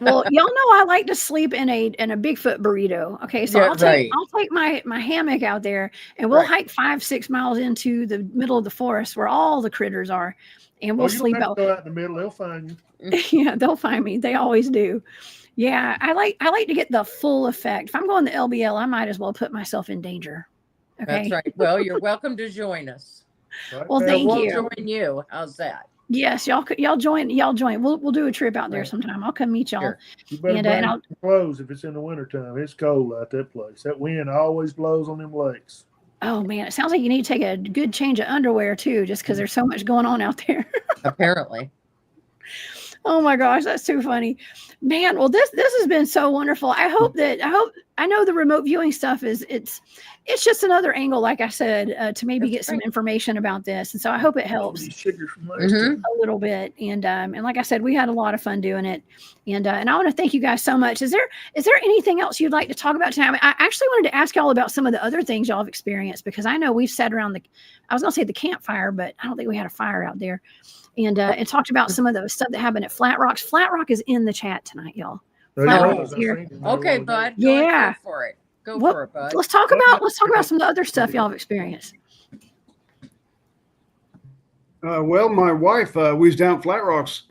Speaker 1: Well, y'all know I like to sleep in a Bigfoot burrito. Okay, so
Speaker 3: Yeah,
Speaker 1: I'll take my hammock out there, and we'll hike 5-6 miles into the middle of the forest where all the critters are, and we'll
Speaker 4: you
Speaker 1: sleep
Speaker 4: don't have
Speaker 1: out.
Speaker 4: to go out in the middle; they'll find you.
Speaker 1: Yeah, they'll find me. They always do. Yeah, I like to get the full effect. If I'm going to LBL, I might as well put myself in danger. Okay.
Speaker 3: That's right. Well, you're welcome to join us.
Speaker 4: Right?
Speaker 1: Well, thank
Speaker 3: we'll
Speaker 1: you.
Speaker 3: join you. How's that?
Speaker 1: Yes, y'all join. We'll do a trip out there sometime. I'll come meet y'all.
Speaker 3: Sure.
Speaker 4: You better
Speaker 1: And,
Speaker 4: bring
Speaker 1: I'll-
Speaker 4: some clothes if it's in the wintertime. It's cold out that place. That wind always blows on them lakes.
Speaker 1: Oh man, it sounds like you need to take a good change of underwear too, just because there's so much going on out there.
Speaker 3: Apparently.
Speaker 1: Oh my gosh, that's too funny, man. Well, this has been so wonderful. I hope I know the remote viewing stuff it's just another angle, like I said, to maybe get some information about this. And so I hope it helps a little bit. And like I said, we had a lot of fun doing it. And I want to thank you guys so much. Is there anything else you'd like to talk about tonight? I actually wanted to ask y'all about some of the other things y'all have experienced, because I know we've sat around I was going to say the campfire, but I don't think we had a fire out there. And talked about some of the stuff that happened at Flat Rocks. Flat Rock is in the chat tonight, y'all. Flat Rock is here.
Speaker 3: Okay, bud.
Speaker 1: Yeah.
Speaker 3: Go for it. Go for it, bud.
Speaker 1: Let's talk about some of the other stuff y'all have experienced.
Speaker 2: Well, my wife, we was down at Flat Rocks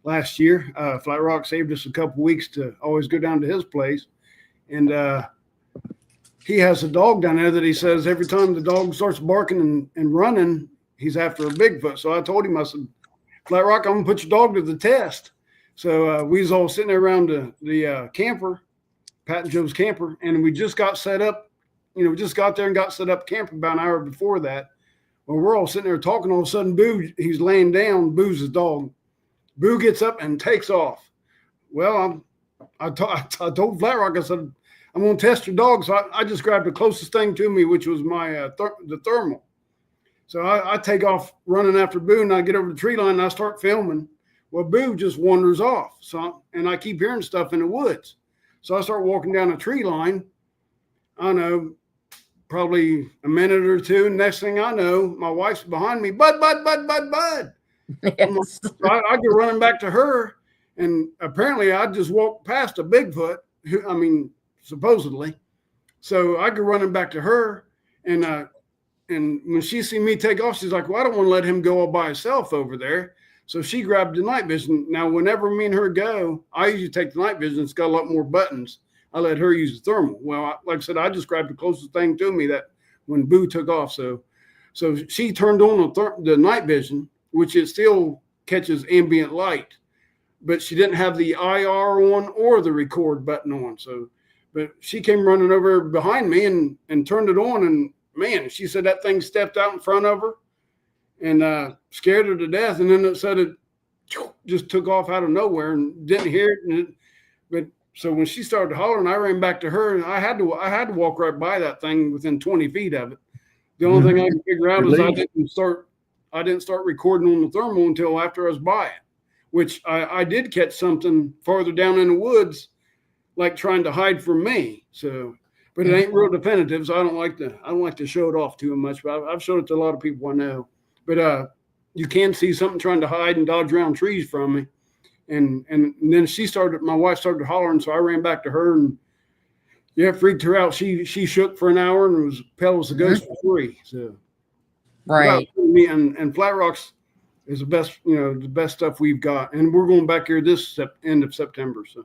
Speaker 2: last year. Flat Rock saved us a couple weeks to always go down to his place. And he has a dog down there that he says every time the dog starts barking and running, he's after a Bigfoot. So I told him, I said, Flat Rock, I'm going to put your dog to the test. So we was all sitting there around the camper, Pat and Joe's camper, and we just got set up. We just got there and got set up camping about an hour before that. Well, we're all sitting there talking. All of a sudden, Boo, he's laying down. Boo's his dog. Boo gets up and takes off. Well, I told Flat Rock, I said, I'm going to test your dog. So I just grabbed the closest thing to me, which was my the thermal. So I take off running after Boo, and I get over the tree line, and I start filming. Well, Boo just wanders off. And I keep hearing stuff in the woods. So I start walking down a tree line. I don't know, probably a minute or two. Next thing I know, my wife's behind me. Bud.
Speaker 3: Yes.
Speaker 2: So I go running back to her. And apparently I just walked past a Bigfoot, supposedly. So I go running back to her. And when she see me take off, she's like, well, I don't want to let him go all by himself over there. So she grabbed the night vision. Now, whenever me and her go, I usually take the night vision. It's got a lot more buttons. I let her use the thermal. Well, like I said, I just grabbed the closest thing to me that when Boo took off. So she turned on the night vision, which it still catches ambient light, but she didn't have the IR on or the record button on. But she came running over behind me and turned it on. And man, she said that thing stepped out in front of her and scared her to death. And then it said it just took off out of nowhere and didn't hear it. But so when she started hollering, I ran back to her, and I had to walk right by that thing within 20 feet of it. The only thing I can figure out is I didn't start recording on the thermal until after I was by it, which I did catch something farther down in the woods, like trying to hide from me. So, but it ain't real definitive, so I don't like to show it off too much. But I've showed it to a lot of people I know. But you can see something trying to hide and dodge around trees from me. And then my wife started hollering, so I ran back to her and freaked her out. She shook for an hour and was pale as a ghost for free. So
Speaker 3: right.
Speaker 2: And Flat Rocks is the best stuff we've got. And we're going back here this end of September. So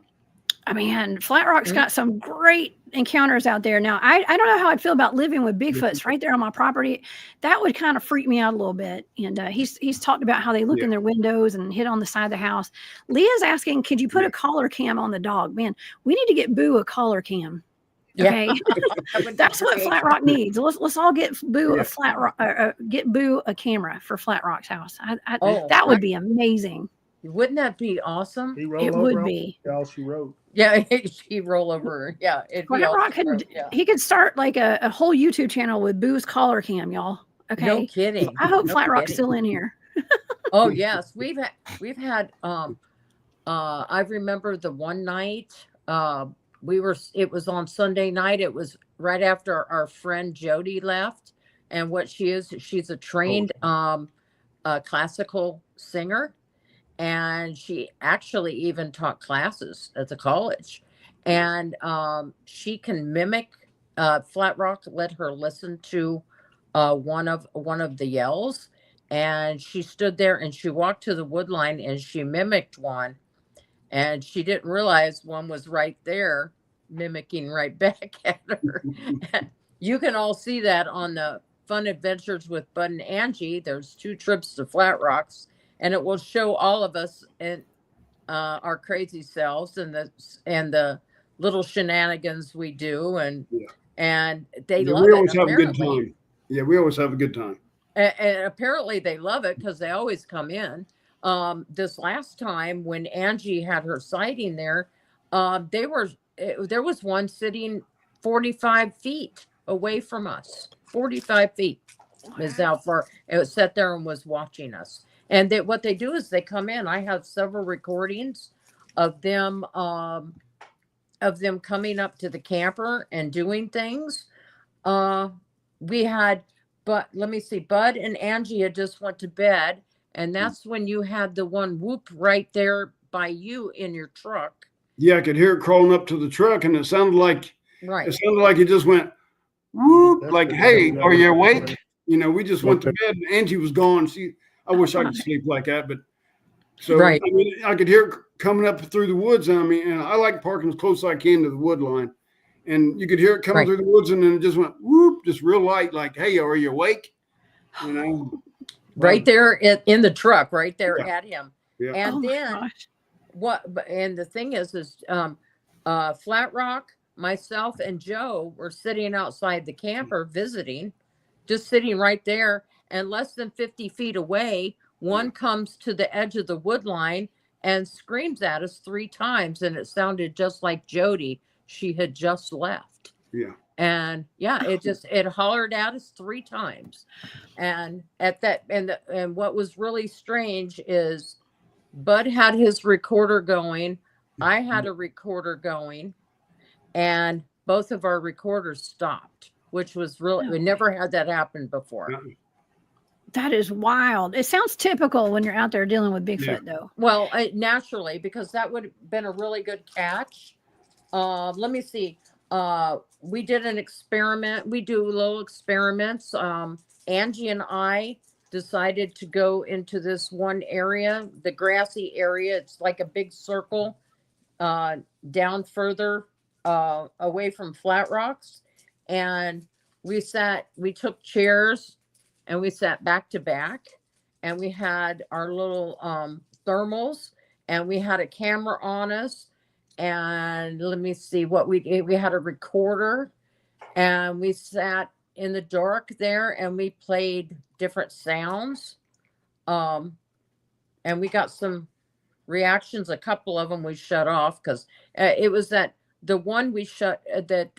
Speaker 1: Flat Rock's got some great encounters out there. Now, I don't know how I'd feel about living with Bigfoots right there on my property. That would kind of freak me out a little bit. And he's talked about how they look in their windows and hit on the side of the house. Leah's asking, could you put a collar cam on the dog? Man, we need to get Boo a collar cam. Okay, that's what Flat Rock needs. Let's all get Boo get Boo a camera for Flat Rock's house. That would be amazing.
Speaker 3: Wouldn't that be awesome?
Speaker 1: It would be.
Speaker 4: She wrote.
Speaker 3: Yeah, she roll over. Yeah,
Speaker 1: Flat Rock he could start like a whole YouTube channel with Boo's collar cam, y'all. Okay,
Speaker 3: no kidding.
Speaker 1: I hope Flat Rock's still in here.
Speaker 3: Oh yes, we've had. I remember the one night. It was on Sunday night. It was right after our friend Jody left, and she's a trained classical singer. And she actually even taught classes at the college. And she can mimic. Flat Rock let her listen to one of the yells. And she stood there and she walked to the wood line and she mimicked one. And she didn't realize one was right there, mimicking right back at her. You can all see that on the Fun Adventures with Bud and Angie. There's 2 trips to Flat Rocks. And it will show all of us and our crazy selves and the little shenanigans we do, and they love it.
Speaker 2: We always have a good time. Yeah, we always have a good time.
Speaker 3: And apparently they love it because they always come in. This last time when Angie had her sighting there, there was one sitting 45 feet away from us. 45 feet is how far it was, sat there and was watching us. And what they do is they come in. I have several recordings of them coming up to the camper and doing things. We had, but let me see, Bud and Angie had just went to bed, and that's when you had the one whoop right there by you in your truck.
Speaker 2: Yeah, I could hear it crawling up to the truck, and it sounded like
Speaker 3: Right.
Speaker 2: it sounded like it just went whoop, like, "Hey, are you awake?" You know, we just went to bed, and Angie was gone. I wish I could sleep like that, but so
Speaker 3: Right.
Speaker 2: I mean, I could hear it coming up through the woods. I mean, and I like parking as close as I can to the wood line, and you could hear it coming through the woods, and then it just went whoop, just real light, like, "Hey, are you awake?" You know,
Speaker 3: Right there in the truck, right there at him.
Speaker 2: Yeah.
Speaker 3: And then and the thing is Flat Rock, myself and Joe were sitting outside the camper visiting, just sitting right there, and less than 50 feet away, one comes to the edge of the wood line and screams at us 3 times, and it sounded just like Jody. She had just left.
Speaker 2: Yeah.
Speaker 3: And it hollered at us 3 times. And at that, and what was really strange is Bud had his recorder going. I had a recorder going, and both of our recorders stopped, which was really, we never had that happen before.
Speaker 1: That is wild. It sounds typical when you're out there dealing with Bigfoot, though.
Speaker 3: Well, naturally, because that would have been a really good catch. Let me see. We did an experiment. We do little experiments. Angie and I decided to go into this one area, the grassy area. It's like a big circle down further away from Flat Rocks. And we took chairs and we sat back to back, and we had our little thermals, and we had a camera on us. And let me see what we did. We had a recorder, and we sat in the dark there, and we played different sounds. And we got some reactions. A couple of them we shut off because it was that the one we shut that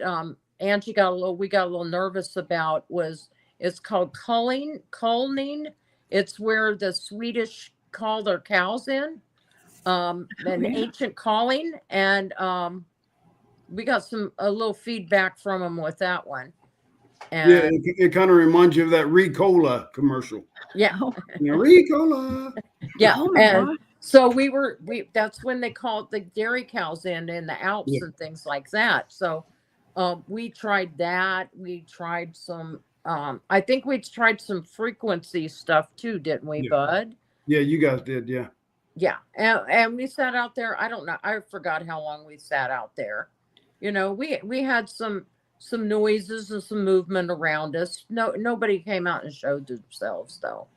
Speaker 3: Angie we got a little nervous about it's called culling. It's where the Swedish call their cows in. Ancient calling, and we got a little feedback from them with that one. And
Speaker 2: it kind of reminds you of that Ricola commercial.
Speaker 3: Yeah.
Speaker 2: Ricola.
Speaker 3: Yeah. And so that's when they called the dairy cows in the Alps and things like that. So we tried that. We tried some I think we tried some frequency stuff too, didn't we, Bud?
Speaker 2: Yeah, you guys did, yeah.
Speaker 3: Yeah, and we sat out there. I don't know. I forgot how long we sat out there. You know, we had some noises and some movement around us. Nobody came out and showed themselves though.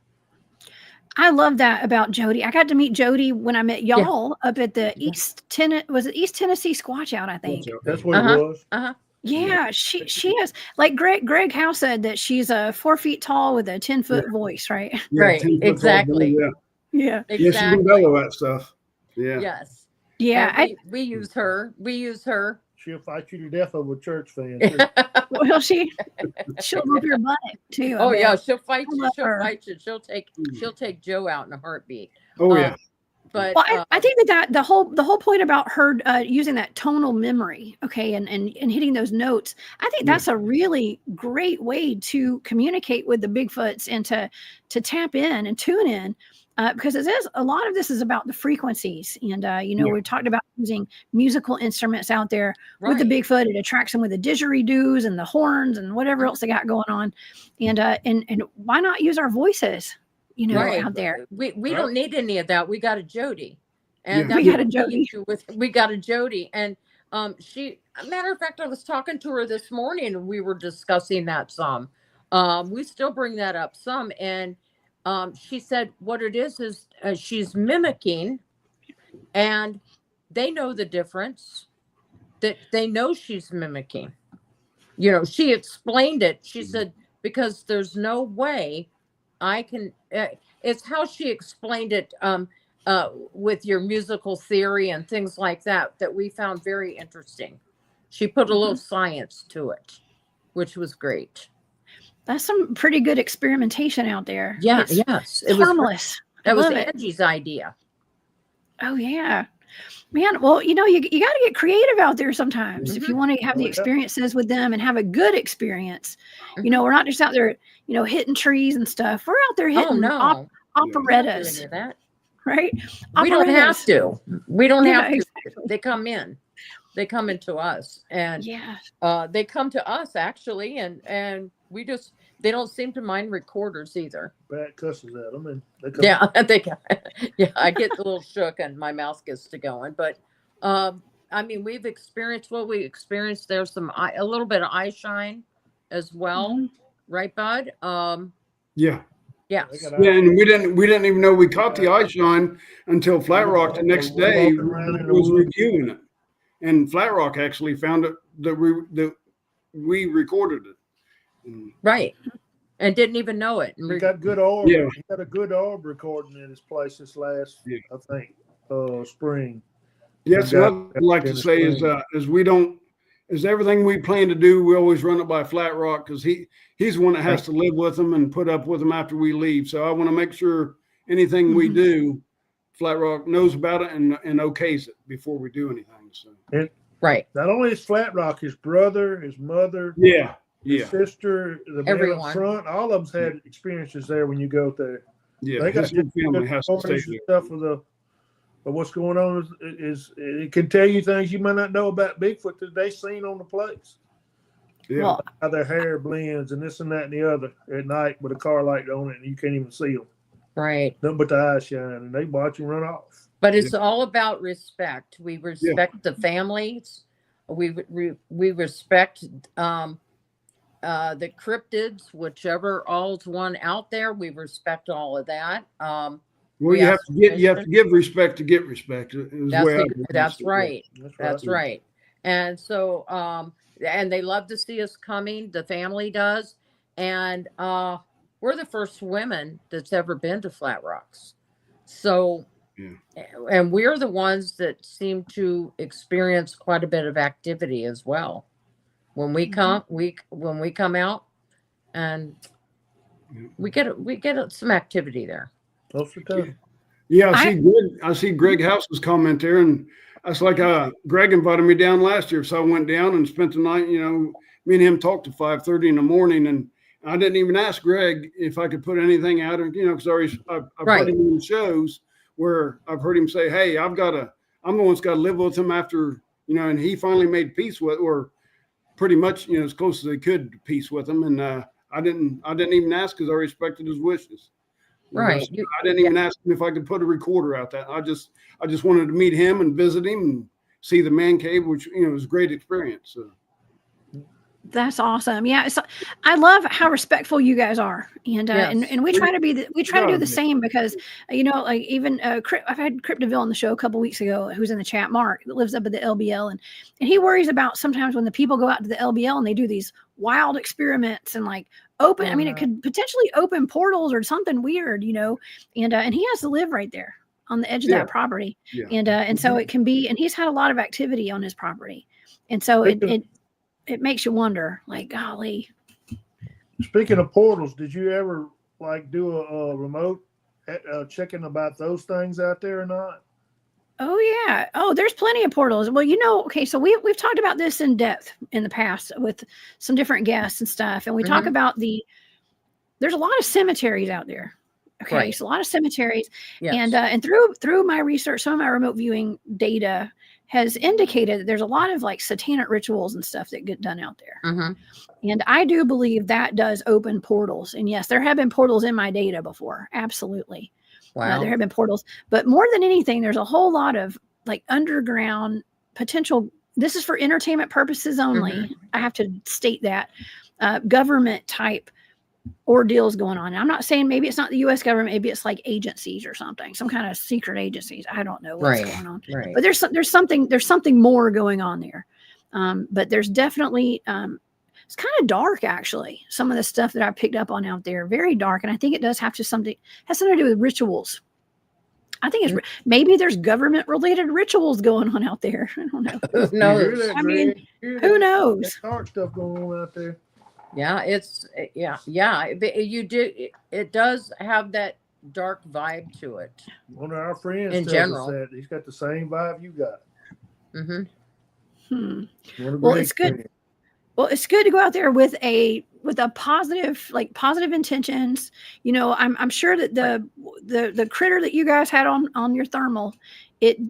Speaker 1: I love that about Jody. I got to meet Jody when I met y'all up at the East Tennessee Squatch Out, I think.
Speaker 4: That's what it was.
Speaker 1: Yeah, she is like Greg Howe said that she's 4 feet tall with a 10-foot voice, right?
Speaker 2: Yeah,
Speaker 3: right, exactly.
Speaker 1: Yeah,
Speaker 3: exactly.
Speaker 2: Yeah, she can bellow that stuff. Yeah.
Speaker 3: Yes.
Speaker 1: Yeah.
Speaker 3: We use her.
Speaker 4: She'll fight you to death over a church fan.
Speaker 1: Well, she'll whoop your butt too.
Speaker 3: Oh yeah, she'll fight you. She'll take Joe out in a heartbeat.
Speaker 2: Oh yeah.
Speaker 3: But
Speaker 1: I think that the whole point about her using that tonal memory, okay, and hitting those notes, I think that's a really great way to communicate with the Bigfoots and to tap in and tune in. Because a lot of this is about the frequencies, and we've talked about using musical instruments out there with the Bigfoot. It attracts them with the didgeridoos and the horns and whatever else they got going on, and why not use our voices, out there?
Speaker 3: We don't need any of that. We got a Jody, and
Speaker 1: we got a Jody.
Speaker 3: We got a Jody, and she. Matter of fact, I was talking to her this morning, and we were discussing that some. We still bring that up some, and. She said what it is she's mimicking, and they know the difference, that they know she's mimicking. She explained it. She said, because there's no way I can, it's how she explained it with your musical theory and things like that we found very interesting. She put a little science to it, which was great.
Speaker 1: That's some pretty good experimentation out there.
Speaker 3: Yeah,
Speaker 1: It's
Speaker 3: yes. It was
Speaker 1: harmless.
Speaker 3: that was
Speaker 1: love it.
Speaker 3: Angie's idea.
Speaker 1: Oh yeah. Man, well, you got to get creative out there sometimes if you want to have the experiences with them and have a good experience. You know, we're not just out there, hitting trees and stuff. We're out there hitting operettas.
Speaker 3: Do that.
Speaker 1: Right?
Speaker 3: We don't have to. We don't have to.
Speaker 1: Exactly.
Speaker 3: They come in. They come into us, and they come to us actually, and we just. They don't seem to mind recorders either.
Speaker 4: Bad cusses at them, and they come.
Speaker 3: Yeah, I get a little shook and my mouth gets to going. But I mean, we've experienced what we experienced. There's a little bit of eye shine as well, right, Bud?
Speaker 2: Yeah.
Speaker 3: Yeah.
Speaker 2: Yeah, and we didn't even know we caught the eye shine until Flat Rock the next day was reviewing it, and Flat Rock actually found it that we recorded it.
Speaker 3: Right. And didn't even know it.
Speaker 4: We got good orb.
Speaker 2: Yeah.
Speaker 4: We got a good orb recording in this place this last, I think, spring.
Speaker 2: Yes, what I'd like to say is we don't, is everything we plan to do, we always run it by Flat Rock because he's the one that has to live with them and put up with them after we leave. So I want to make sure anything we do, Flat Rock knows about it and okays it before we do anything. So
Speaker 4: not only is Flat Rock, his brother, his mother, his sister, the man up front, all of them's had experiences there when you go there.
Speaker 2: Yeah,
Speaker 4: they got
Speaker 2: his family has to stay there.
Speaker 4: Stuff of what's going on is it can tell you things you might not know about Bigfoot that they seen on the place.
Speaker 2: Yeah,
Speaker 1: well,
Speaker 4: how their hair blends and this and that and the other at night with a car light on it and you can't even see them.
Speaker 3: Right.
Speaker 4: Nothing but the eyes shine and they watch them run off.
Speaker 3: But it's all about respect. We respect the families. We respect the cryptids, whichever all's one out there. We respect all of that.
Speaker 2: Well, you have to give respect to get respect.
Speaker 3: That's right. That's right. And so, and they love to see us coming. The family does, and we're the first women that's ever been to Flat Rocks. So, and we're the ones that seem to experience quite a bit of activity as well. When we come, when we come out, and we get some activity there.
Speaker 4: Most of the time.
Speaker 2: Yeah, I see Greg House's comment there, and that's like Greg invited me down last year, so I went down and spent the night. Me and him talked to 5:30 in the morning, and I didn't even ask Greg if I could put anything out, because I've heard him in shows where I've heard him say, "Hey, I'm the one that's got to live with him after," and he finally made peace with, or pretty much, as close as they could peace with him, and I didn't even ask because I respected his wishes.
Speaker 3: Right.
Speaker 2: I didn't even ask him if I could put a recorder out there. I just wanted to meet him and visit him and see the man cave, which was a great experience. So.
Speaker 1: That's awesome. Yeah, I love how respectful you guys are, and we try to do the same because like even I've had Cryptiville on the show a couple weeks ago, who's in the chat, Mark, that lives up at the LBL, and he worries about sometimes when the people go out to the LBL and they do these wild experiments and like open. I mean, it could potentially open portals or something weird, and he has to live right there on the edge of that property, and so it can be. And he's had a lot of activity on his property, and so it makes you wonder, like, golly.
Speaker 4: Speaking of portals, did you ever do a remote checking about those things out there or not?
Speaker 1: Oh yeah. Oh, there's plenty of portals. Well, okay, so we've talked about this in depth in the past with some different guests and stuff, and we talk about there's a lot of cemeteries out there. Okay, so a lot of cemeteries, and through my research, some of my remote viewing data has indicated that there's a lot of satanic rituals and stuff that get done out there. And I do believe that does open portals. And yes, there have been portals in my data before. Absolutely. Wow. There have been portals, but more than anything, there's a whole lot of underground potential. This is for entertainment purposes only. I have to state that government type ordeals going on. And I'm not saying maybe it's not the U.S. government, maybe it's agencies or something, some kind of secret agencies. I don't know what's going on, but there's something more going on there. But there's definitely it's kind of dark actually. Some of the stuff that I picked up on out there, very dark, and I think it does have something to do with rituals. I think it's maybe there's government related rituals going on out there. I don't know.
Speaker 3: Who
Speaker 4: You hear
Speaker 3: knows?
Speaker 4: that,
Speaker 1: I mean,
Speaker 4: Greg? You hear
Speaker 1: who
Speaker 4: that?
Speaker 1: knows?
Speaker 4: That dark stuff going on out there.
Speaker 3: Yeah, it does have that dark vibe to it.
Speaker 4: One of our friends
Speaker 3: In
Speaker 4: tells
Speaker 3: general.
Speaker 4: us that he's got the same vibe you got.
Speaker 3: Mm-hmm.
Speaker 4: One of
Speaker 1: Well,
Speaker 4: Greg's
Speaker 1: it's good.
Speaker 4: friends.
Speaker 1: Well, it's good to go out there with a positive, like positive intentions. You know, I'm sure that the critter that you guys had on your thermal, it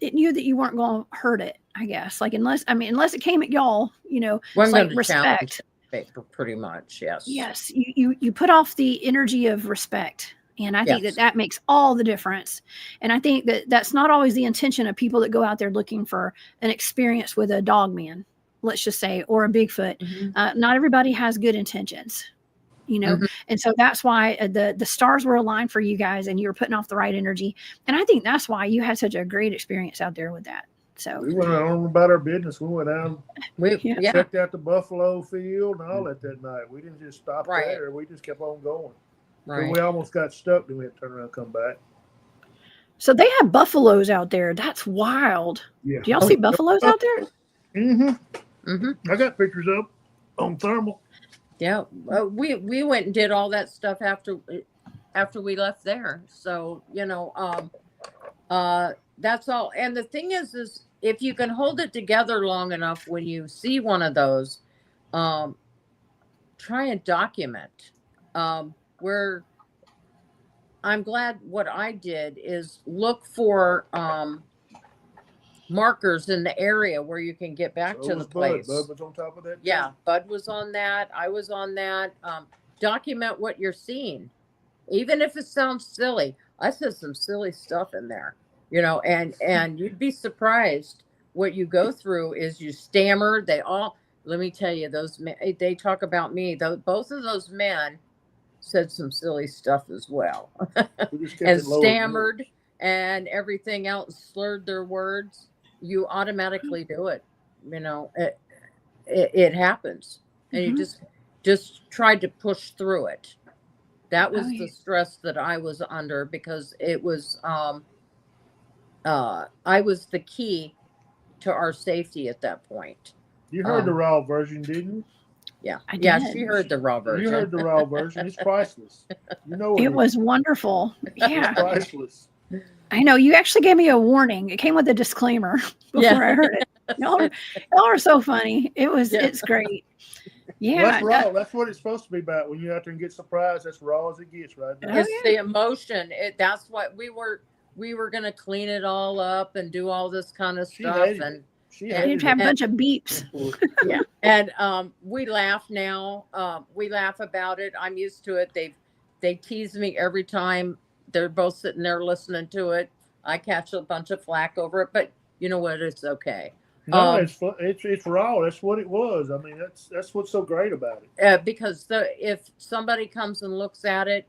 Speaker 1: knew that you weren't going to hurt it. I guess, like unless it came at y'all, you know,
Speaker 3: Well,
Speaker 1: it's
Speaker 3: I'm
Speaker 1: like
Speaker 3: going to challenge
Speaker 1: respect.
Speaker 3: it pretty much. Yes.
Speaker 1: Yes, you put off the energy of respect, and I think
Speaker 3: Yes.
Speaker 1: that makes all the difference. And I think that that's not always the intention of people that go out there looking for an experience with a dogman, let's just say, or a Bigfoot.
Speaker 3: Mm-hmm.
Speaker 1: Not everybody has good intentions, you know,
Speaker 3: Mhm.
Speaker 1: and so that's why the stars were aligned for you guys, and you were putting off the right energy. And I think that's why you had such a great experience out there with that. So
Speaker 4: We went on about our business. We went down,
Speaker 1: Yeah.
Speaker 4: checked out the buffalo field and all that night. We didn't just stop
Speaker 3: Right.
Speaker 4: there. We just kept on going.
Speaker 3: Right.
Speaker 4: But we almost got stuck. Then we had to turn around and come back.
Speaker 1: So they have buffaloes out there. That's wild.
Speaker 2: Yeah.
Speaker 1: Do y'all see buffaloes out there?
Speaker 4: Mm-hmm.
Speaker 3: Mm-hmm.
Speaker 4: I got pictures up on thermal.
Speaker 3: Yeah. We went and did all that stuff after we left there. So, you know, that's all. And the thing is if you can hold it together long enough when you see one of those, try and document. Where I'm glad what I did is look for markers in the area where you can get back
Speaker 4: So
Speaker 3: to
Speaker 4: was
Speaker 3: the place.
Speaker 4: Bud was on top of that.
Speaker 3: Yeah, Bud was on that. I was on that. Document what you're seeing, even if it sounds silly. I said some silly stuff in there, you know, and you'd be surprised what you go through is you stammer. Let me tell you, those men, they talk about me. Both of those men said some silly stuff as well,
Speaker 4: We just kept
Speaker 3: and
Speaker 4: it low.
Speaker 3: stammered and everything else, slurred their words. You automatically do it, you know. It happens, and you just tried to push through it. That was the stress that I was under, because it was I was the key to our safety at that point.
Speaker 4: You heard the raw version, didn't you?
Speaker 3: Yeah,
Speaker 1: I
Speaker 3: yeah,
Speaker 1: did.
Speaker 3: she heard the raw version.
Speaker 4: You heard the raw version. It's priceless. You know
Speaker 1: It was wonderful. Yeah,
Speaker 4: It's priceless.
Speaker 1: I know. You actually gave me a warning. It came with a disclaimer before I heard it. Y'all are so funny. It's great. Yeah.
Speaker 4: Well, that's raw. That's what it's supposed to be about. When you're out there and get surprised, that's raw as it gets, right now.
Speaker 3: It's the emotion. That's what we were going to clean it all up and do all this kind of stuff. And
Speaker 1: You'd have a bunch of beeps.
Speaker 3: Yeah. And we laugh now. We laugh about it. I'm used to it. They tease me every time. They're both sitting there listening to it. I catch a bunch of flack over it, but you know what? It's okay.
Speaker 4: No, it's raw. That's what it was. I mean, that's what's so great about
Speaker 3: it. Because if somebody comes and looks at it,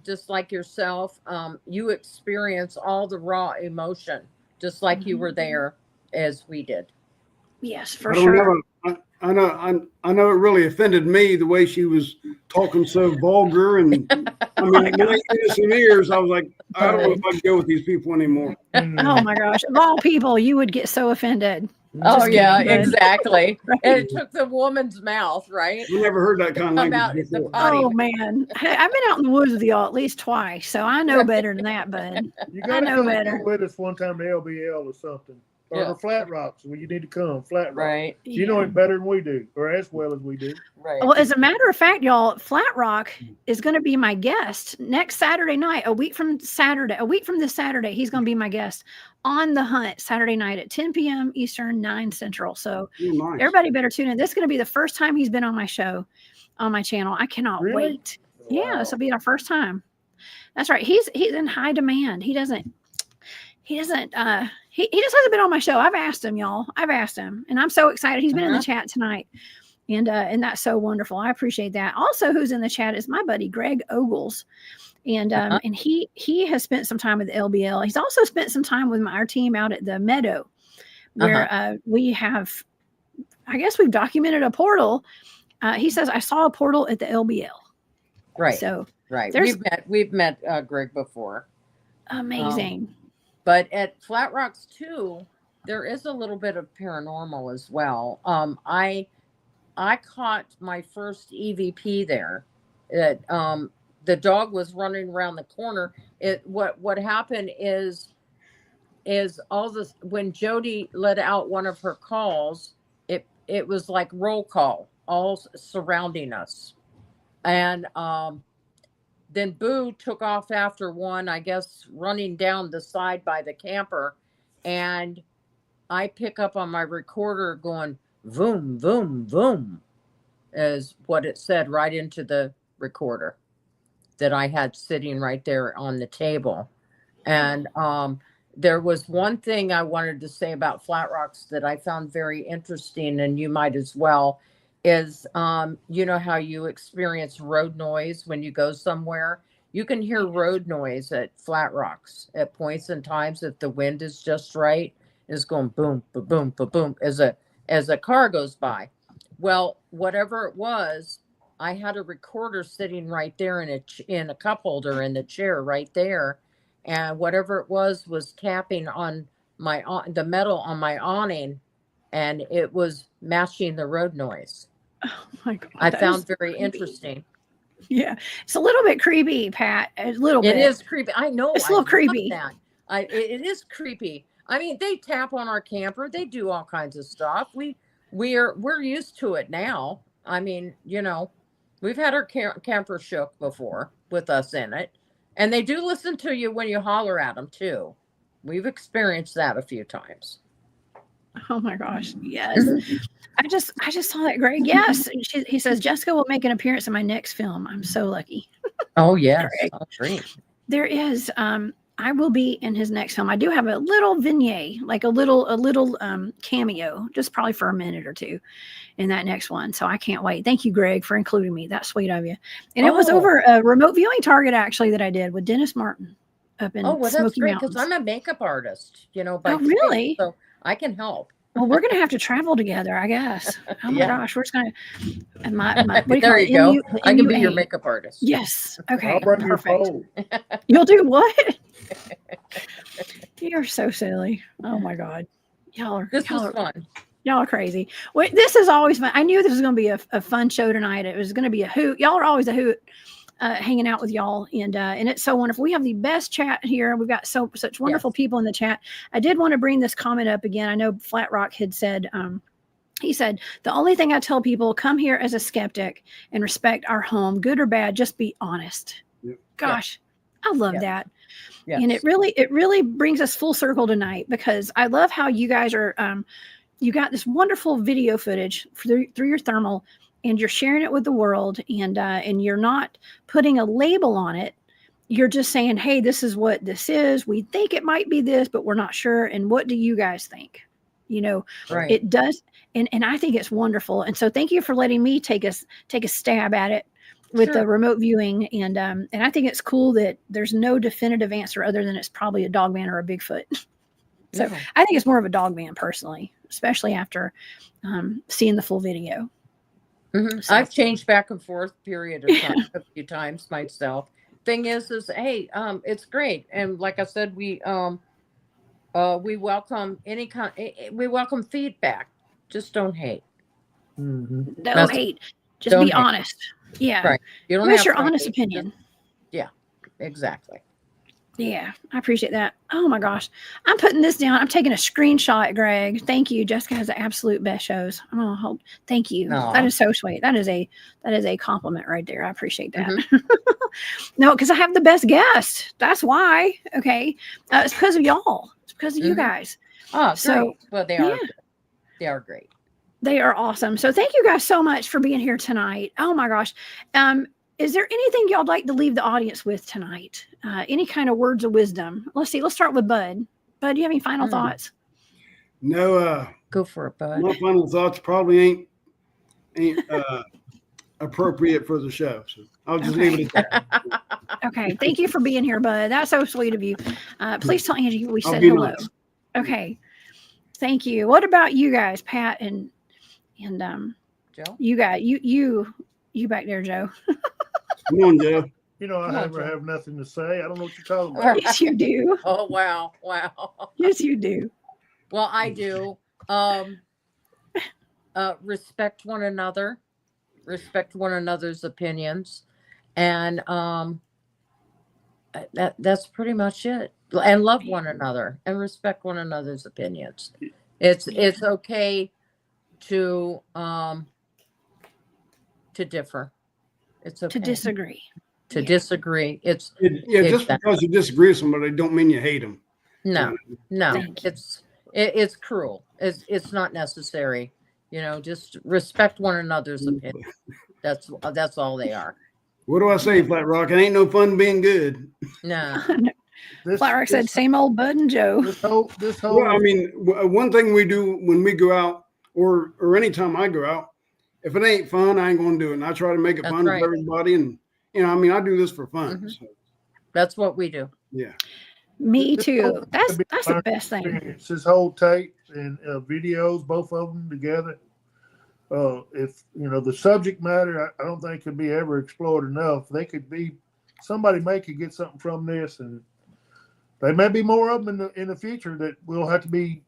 Speaker 3: just like yourself, you experience all the raw emotion, just like you were there as we did.
Speaker 1: Yes, for sure.
Speaker 2: I know it really offended me the way she was talking so vulgar, and I mean, when I hear some ears, I was like, I don't know if I can go with these people anymore.
Speaker 1: Oh my gosh! Of all people, you would get so offended.
Speaker 3: Oh yeah, exactly. Right. And it took the woman's mouth, right?
Speaker 2: You never heard that kind of language before.
Speaker 1: Oh man, I've been out in the woods with y'all at least twice, so I know better than that, bud. I know better.
Speaker 4: With us one time to LBL or something. Or the Flat Rocks, where you need to come. Flat Rocks.
Speaker 3: Right.
Speaker 4: You know it better than we do, or as well as we do.
Speaker 3: Right.
Speaker 1: Well, as a matter of fact, y'all, Flat Rock is going to be my guest next Saturday night. A week from this Saturday, he's going to be my guest on The Hunt Saturday night at 10 p.m. Eastern, 9 Central. So everybody better tune in. This is going to be the first time he's been on my show, on my channel. I cannot wait. Wow. Yeah, this will be our first time. That's right. He's in high demand. He just hasn't been on my show. I've asked him, y'all. I've asked him, and I'm so excited. He's been in the chat tonight, and that's so wonderful. I appreciate that. Also, who's in the chat is my buddy Greg Ogles, and and he has spent some time with the LBL. He's also spent some time with our team out at the Meadow, where we have, I guess we've documented a portal. He says I saw a portal at the LBL.
Speaker 3: Right.
Speaker 1: So
Speaker 3: right. We've met Greg before.
Speaker 1: Amazing.
Speaker 3: But at Flat Rocks too, there is a little bit of paranormal as well. I caught my first EVP there. It the dog was running around the corner. What happened is all this when Jody let out one of her calls, it was like roll call, all surrounding us. And then Boo took off after one, I guess, running down the side by the camper. And I pick up on my recorder going, voom, voom, voom, is what it said right into the recorder that I had sitting right there on the table. And there was one thing I wanted to say about Flat Rocks that I found very interesting, and you might as well, is you know how you experience road noise when you go somewhere? You can hear road noise at Flat Rocks at points and times if the wind is just right. It's going boom, boom, boom, boom as a car goes by. Well, whatever it was, I had a recorder sitting right there in a cup holder in the chair right there, and whatever it was tapping on the metal on my awning, and it was matching the road noise.
Speaker 1: Oh my God.
Speaker 3: I found very
Speaker 1: creepy.
Speaker 3: Interesting.
Speaker 1: Yeah. It's a little bit creepy, Pat. A little bit.
Speaker 3: It is creepy. I know.
Speaker 1: It's a little creepy.
Speaker 3: That. It is creepy. I mean, they tap on our camper. They do all kinds of stuff. We're used to it now. I mean, you know, we've had our camper shook before with us in it, and they do listen to you when you holler at them too. We've experienced that a few times.
Speaker 1: Oh my gosh. Yes. I just saw that, Greg. Yes. He says Jessica will make an appearance in my next film. I'm so lucky.
Speaker 3: Oh yes.
Speaker 1: Greg.
Speaker 3: Great.
Speaker 1: There is I will be in his next film. I do have a little vignette, like a little cameo, just probably for a minute or two in that next one. So I can't wait. Thank you, Greg, for including me. That's sweet of you. And it was over a remote viewing target actually that I did with Dennis Martin up in
Speaker 3: well, that's
Speaker 1: Smoky
Speaker 3: great
Speaker 1: Mountains.
Speaker 3: because I'm a makeup artist, you know.
Speaker 1: Oh, really?
Speaker 3: So I can help.
Speaker 1: Well, we're gonna have to travel together, I guess. Oh my gosh, we're just gonna. My what do you
Speaker 3: there
Speaker 1: call
Speaker 3: you
Speaker 1: it?
Speaker 3: go. I can be your makeup artist.
Speaker 1: Yes. Okay.
Speaker 4: I'll bring your
Speaker 1: Perfect.
Speaker 4: pole.
Speaker 1: You'll do what? You're so silly. Oh my God.
Speaker 3: This was fun.
Speaker 1: Y'all are crazy. Well, this is always fun. I knew this was going to be a fun show tonight. It was going to be a hoot. Y'all are always a hoot hanging out with y'all. And it's so wonderful. We have the best chat here. We've got such wonderful people in the chat. I did want to bring this comment up again. I know Flat Rock had said, he said, the only thing I tell people, come here as a skeptic and respect our home, good or bad, just be honest. Yep. Gosh, I love that. Yes. And it really brings us full circle tonight, because I love how you guys are, you got this wonderful video footage through your thermal, and you're sharing it with the world, and you're not putting a label on it. You're just saying, hey, this is what this is. We think it might be this, but we're not sure. And what do you guys think? You know, right. It does. And I think it's wonderful. And so thank you for letting me take a stab at it with the remote viewing. And I think it's cool that there's no definitive answer other than it's probably a Dogman or a Bigfoot. So I think it's more of a Dogman personally, especially after seeing the full video.
Speaker 3: Mm-hmm. So, I've changed back and forth period of time a few times myself. Thing is hey, it's great. And like I said, we welcome we welcome feedback. Just don't hate.
Speaker 1: Mm-hmm. Don't hate. Just be honest. Yeah. Right.
Speaker 3: You don't
Speaker 1: have
Speaker 3: have
Speaker 1: your honest opinion.
Speaker 3: Yeah, exactly.
Speaker 1: Yeah, I appreciate that. Oh my gosh. I'm putting this down. I'm taking a screenshot, Greg. Thank you. Jessica has the absolute best shows. Thank you. Aww. That is so sweet. That is a compliment right there. I appreciate that. Mm-hmm. No, because I have the best guest. That's why. Okay. It's because of y'all. It's because of you guys.
Speaker 3: Oh, so great. Well, they are. They are great.
Speaker 1: They are awesome. So thank you guys so much for being here tonight. Oh my gosh. Is there anything y'all'd like to leave the audience with tonight? Any kind of words of wisdom? Let's see. Let's start with Bud. Bud, do you have any final thoughts?
Speaker 2: No.
Speaker 3: Go for it, Bud.
Speaker 2: My final thoughts probably ain't appropriate for the show. So I'll just leave it at that.
Speaker 1: Okay. Thank you for being here, Bud. That's so sweet of you. Please tell Angie we said hello. Nice. Okay. Thank you. What about you guys, Pat and
Speaker 3: Joe?
Speaker 1: You back there, Joe.
Speaker 2: Come on, Joe.
Speaker 4: You know, I
Speaker 3: Come on,
Speaker 4: never
Speaker 3: Joe.
Speaker 4: have nothing to say. I don't know what you're talking about.
Speaker 1: Yes, you do.
Speaker 3: Oh, wow. Wow.
Speaker 1: Yes, you do.
Speaker 3: Well, I do. Respect one another, respect one another's opinions, and that's pretty much it. And love one another and respect one another's opinions. It's okay to differ. It's okay
Speaker 1: To disagree.
Speaker 3: to
Speaker 1: Yeah.
Speaker 3: disagree. It's
Speaker 2: Just because you disagree with somebody, don't mean you hate them.
Speaker 3: no.
Speaker 1: Thank you.
Speaker 3: It's cruel. It's not necessary. You know, just respect one another's opinion. That's all they are.
Speaker 2: What do I say, Flat Rock? It ain't no fun being good.
Speaker 3: No.
Speaker 1: Flat Rock said, same old Bud and Joe.
Speaker 4: This whole
Speaker 2: Well, I mean, one thing we do when we go out, or anytime I go out, if it ain't fun, I ain't going to do it. And I try to make it
Speaker 3: That's
Speaker 2: fun
Speaker 3: right.
Speaker 2: for everybody. And, you know, I mean, I do this for fun.
Speaker 3: Mhm.
Speaker 2: So,
Speaker 3: That's what we do.
Speaker 2: yeah.
Speaker 1: Me
Speaker 4: This
Speaker 1: too.
Speaker 4: whole-
Speaker 1: That's the best thing.
Speaker 4: experience. This whole tape and videos, both of them together. If you know the subject matter, I don't think could be ever explored enough. They could be somebody could get something from this, and there may be more of them in the future that we'll have to be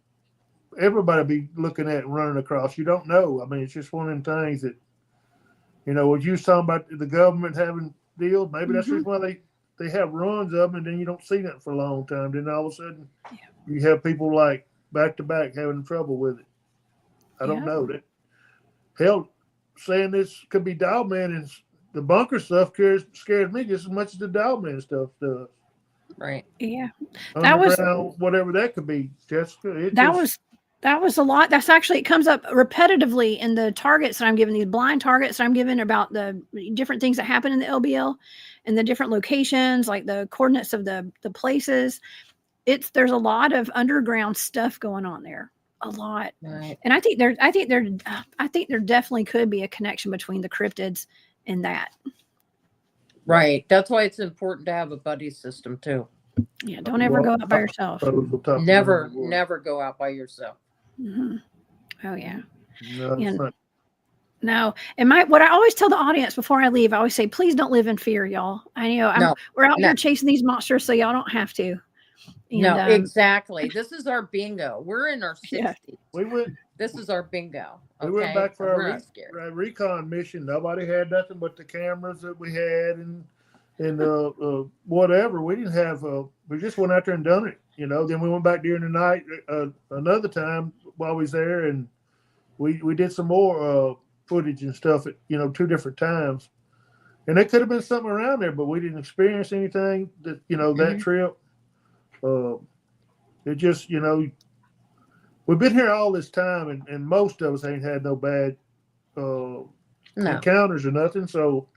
Speaker 4: everybody be looking at and running across. You don't know. I mean, it's just one of them things that you know. What you was talking about the government having deals, maybe that's the reason why they have runs of them, and then you don't see nothing for a long time. Then all of a sudden, you have people like back to back having trouble with it. I don't know that. Hell, saying this could be Dogman and the bunker stuff scares me just as much as the Dogman stuff does.
Speaker 3: Right.
Speaker 1: Yeah. That was
Speaker 4: whatever that could be, Jessica.
Speaker 1: That was a lot. That's actually, it comes up repetitively in the targets that I'm giving, these blind targets that I'm giving about the different things that happen in the LBL and the different locations, like the coordinates of the places. There's a lot of underground stuff going on there. A lot.
Speaker 3: Right.
Speaker 1: And I think there definitely could be a connection between the cryptids and that.
Speaker 3: Right. That's why it's important to have a buddy system too.
Speaker 1: Yeah. Don't ever go out by yourself.
Speaker 3: Never go out by yourself.
Speaker 1: Mm-hmm. Oh yeah.
Speaker 4: No, it's not.
Speaker 1: No. And what I always tell the audience before I leave, I always say, please don't live in fear, y'all. I know we're out here chasing these monsters, so y'all don't have to. And,
Speaker 3: no, exactly. This is our bingo. We're in our 60s.
Speaker 4: Yeah.
Speaker 3: This is our bingo.
Speaker 4: Okay? We went back for our recon mission. Nobody had nothing but the cameras that we had and whatever. We didn't have. We just went out there and done it. You know. Then we went back during the night another time while we was there, and we did some more footage and stuff at 2 different times. And there could have been something around there, but we didn't experience anything that that trip. It just, we've been here all this time and most of us ain't had no bad encounters or nothing. So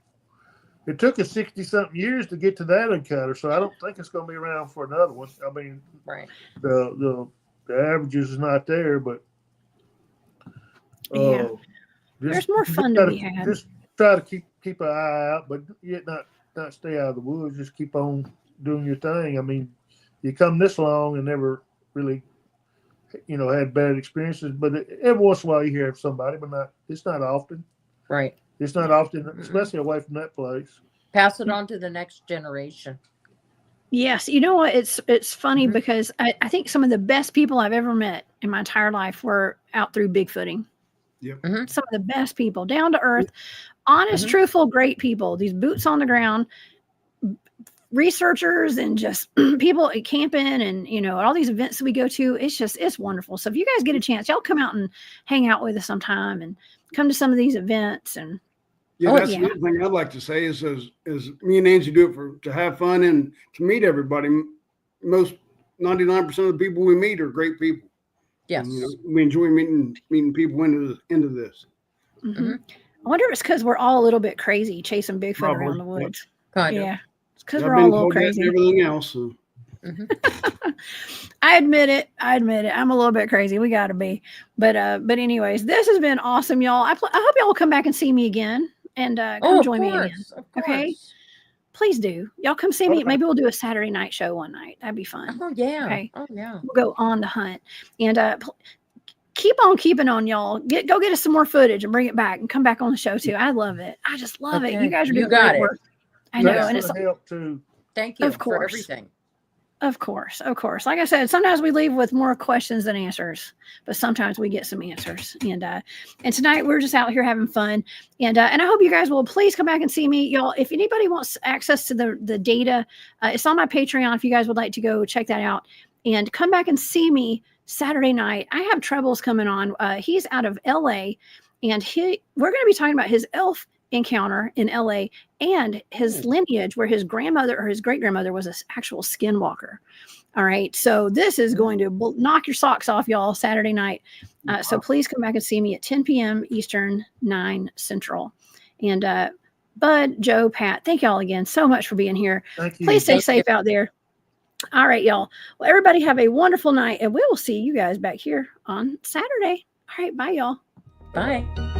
Speaker 4: it took us 60-something years to get to that encounter. So I don't think it's going to be around for another one. I mean,
Speaker 3: right.
Speaker 4: The averages is not there, but
Speaker 1: there's more fun to be had.
Speaker 4: Just try to keep an eye out, but yet not stay out of the woods. Just keep on doing your thing. I mean, you come this long and never really, had bad experiences. But every once in a while you hear of somebody, but it's not often.
Speaker 3: Right.
Speaker 4: It's not often, especially away from that place.
Speaker 3: Pass it on to the next generation.
Speaker 1: Yes. You know what? It's funny because I think some of the best people I've ever met in my entire life were out through Bigfooting.
Speaker 2: Yep.
Speaker 1: Some of the best people, down to earth, honest, truthful, great people. These boots on the ground, researchers and just people camping and all these events that we go to. It's wonderful. So if you guys get a chance, y'all come out and hang out with us sometime and come to some of these events. And
Speaker 2: that's another thing I'd like to say is me and Angie do it to have fun and to meet everybody. Most 99% of the people we meet are great people.
Speaker 3: Yes.
Speaker 2: And, we enjoy meeting people into this.
Speaker 1: I wonder if it's because we're all a little bit crazy chasing Bigfoot around the woods.
Speaker 3: Kind of.
Speaker 1: Yeah. Because we're all a little crazy.
Speaker 2: Everything else. So.
Speaker 1: I admit it. I'm a little bit crazy. We got to be. But anyways, this has been awesome, y'all. I hope y'all will come back and see me again and come join me again. Okay? Please do. Y'all come see me. Maybe we'll do a Saturday night show one night. That'd be fun.
Speaker 3: Oh, yeah.
Speaker 1: Okay.
Speaker 3: Oh, yeah.
Speaker 1: We'll go on the hunt. And keep on keeping on, y'all. Go get us some more footage and bring it back and come back on the show too. I love it. I just love it. You guys are doing great work. I know,
Speaker 4: That's
Speaker 1: and it's
Speaker 4: gonna help too.
Speaker 3: Thank you
Speaker 1: Of
Speaker 3: for
Speaker 1: course.
Speaker 3: everything.
Speaker 1: Of course, of course. Like I said, sometimes we leave with more questions than answers, but sometimes we get some answers. And tonight we're just out here having fun. And I hope you guys will please come back and see me, y'all. If anybody wants access to the data, it's on my Patreon. If you guys would like to go check that out and come back and see me Saturday night. I have Troubles coming on. He's out of LA, and we're going to be talking about his elf encounter in LA and his lineage, where his grandmother or his great grandmother was an actual skinwalker. All right, so this is going to knock your socks off, y'all, Saturday night. So please come back and see me at 10 p.m. Eastern, 9 Central. And Bud, Joe, Pat, thank y'all again so much for being here.
Speaker 4: Thank you.
Speaker 1: Please stay
Speaker 3: Thank
Speaker 1: safe
Speaker 3: you.
Speaker 1: out there. All right, y'all. Well, everybody have a wonderful night, and we will see you guys back here on Saturday. All right, bye, y'all.
Speaker 3: Bye.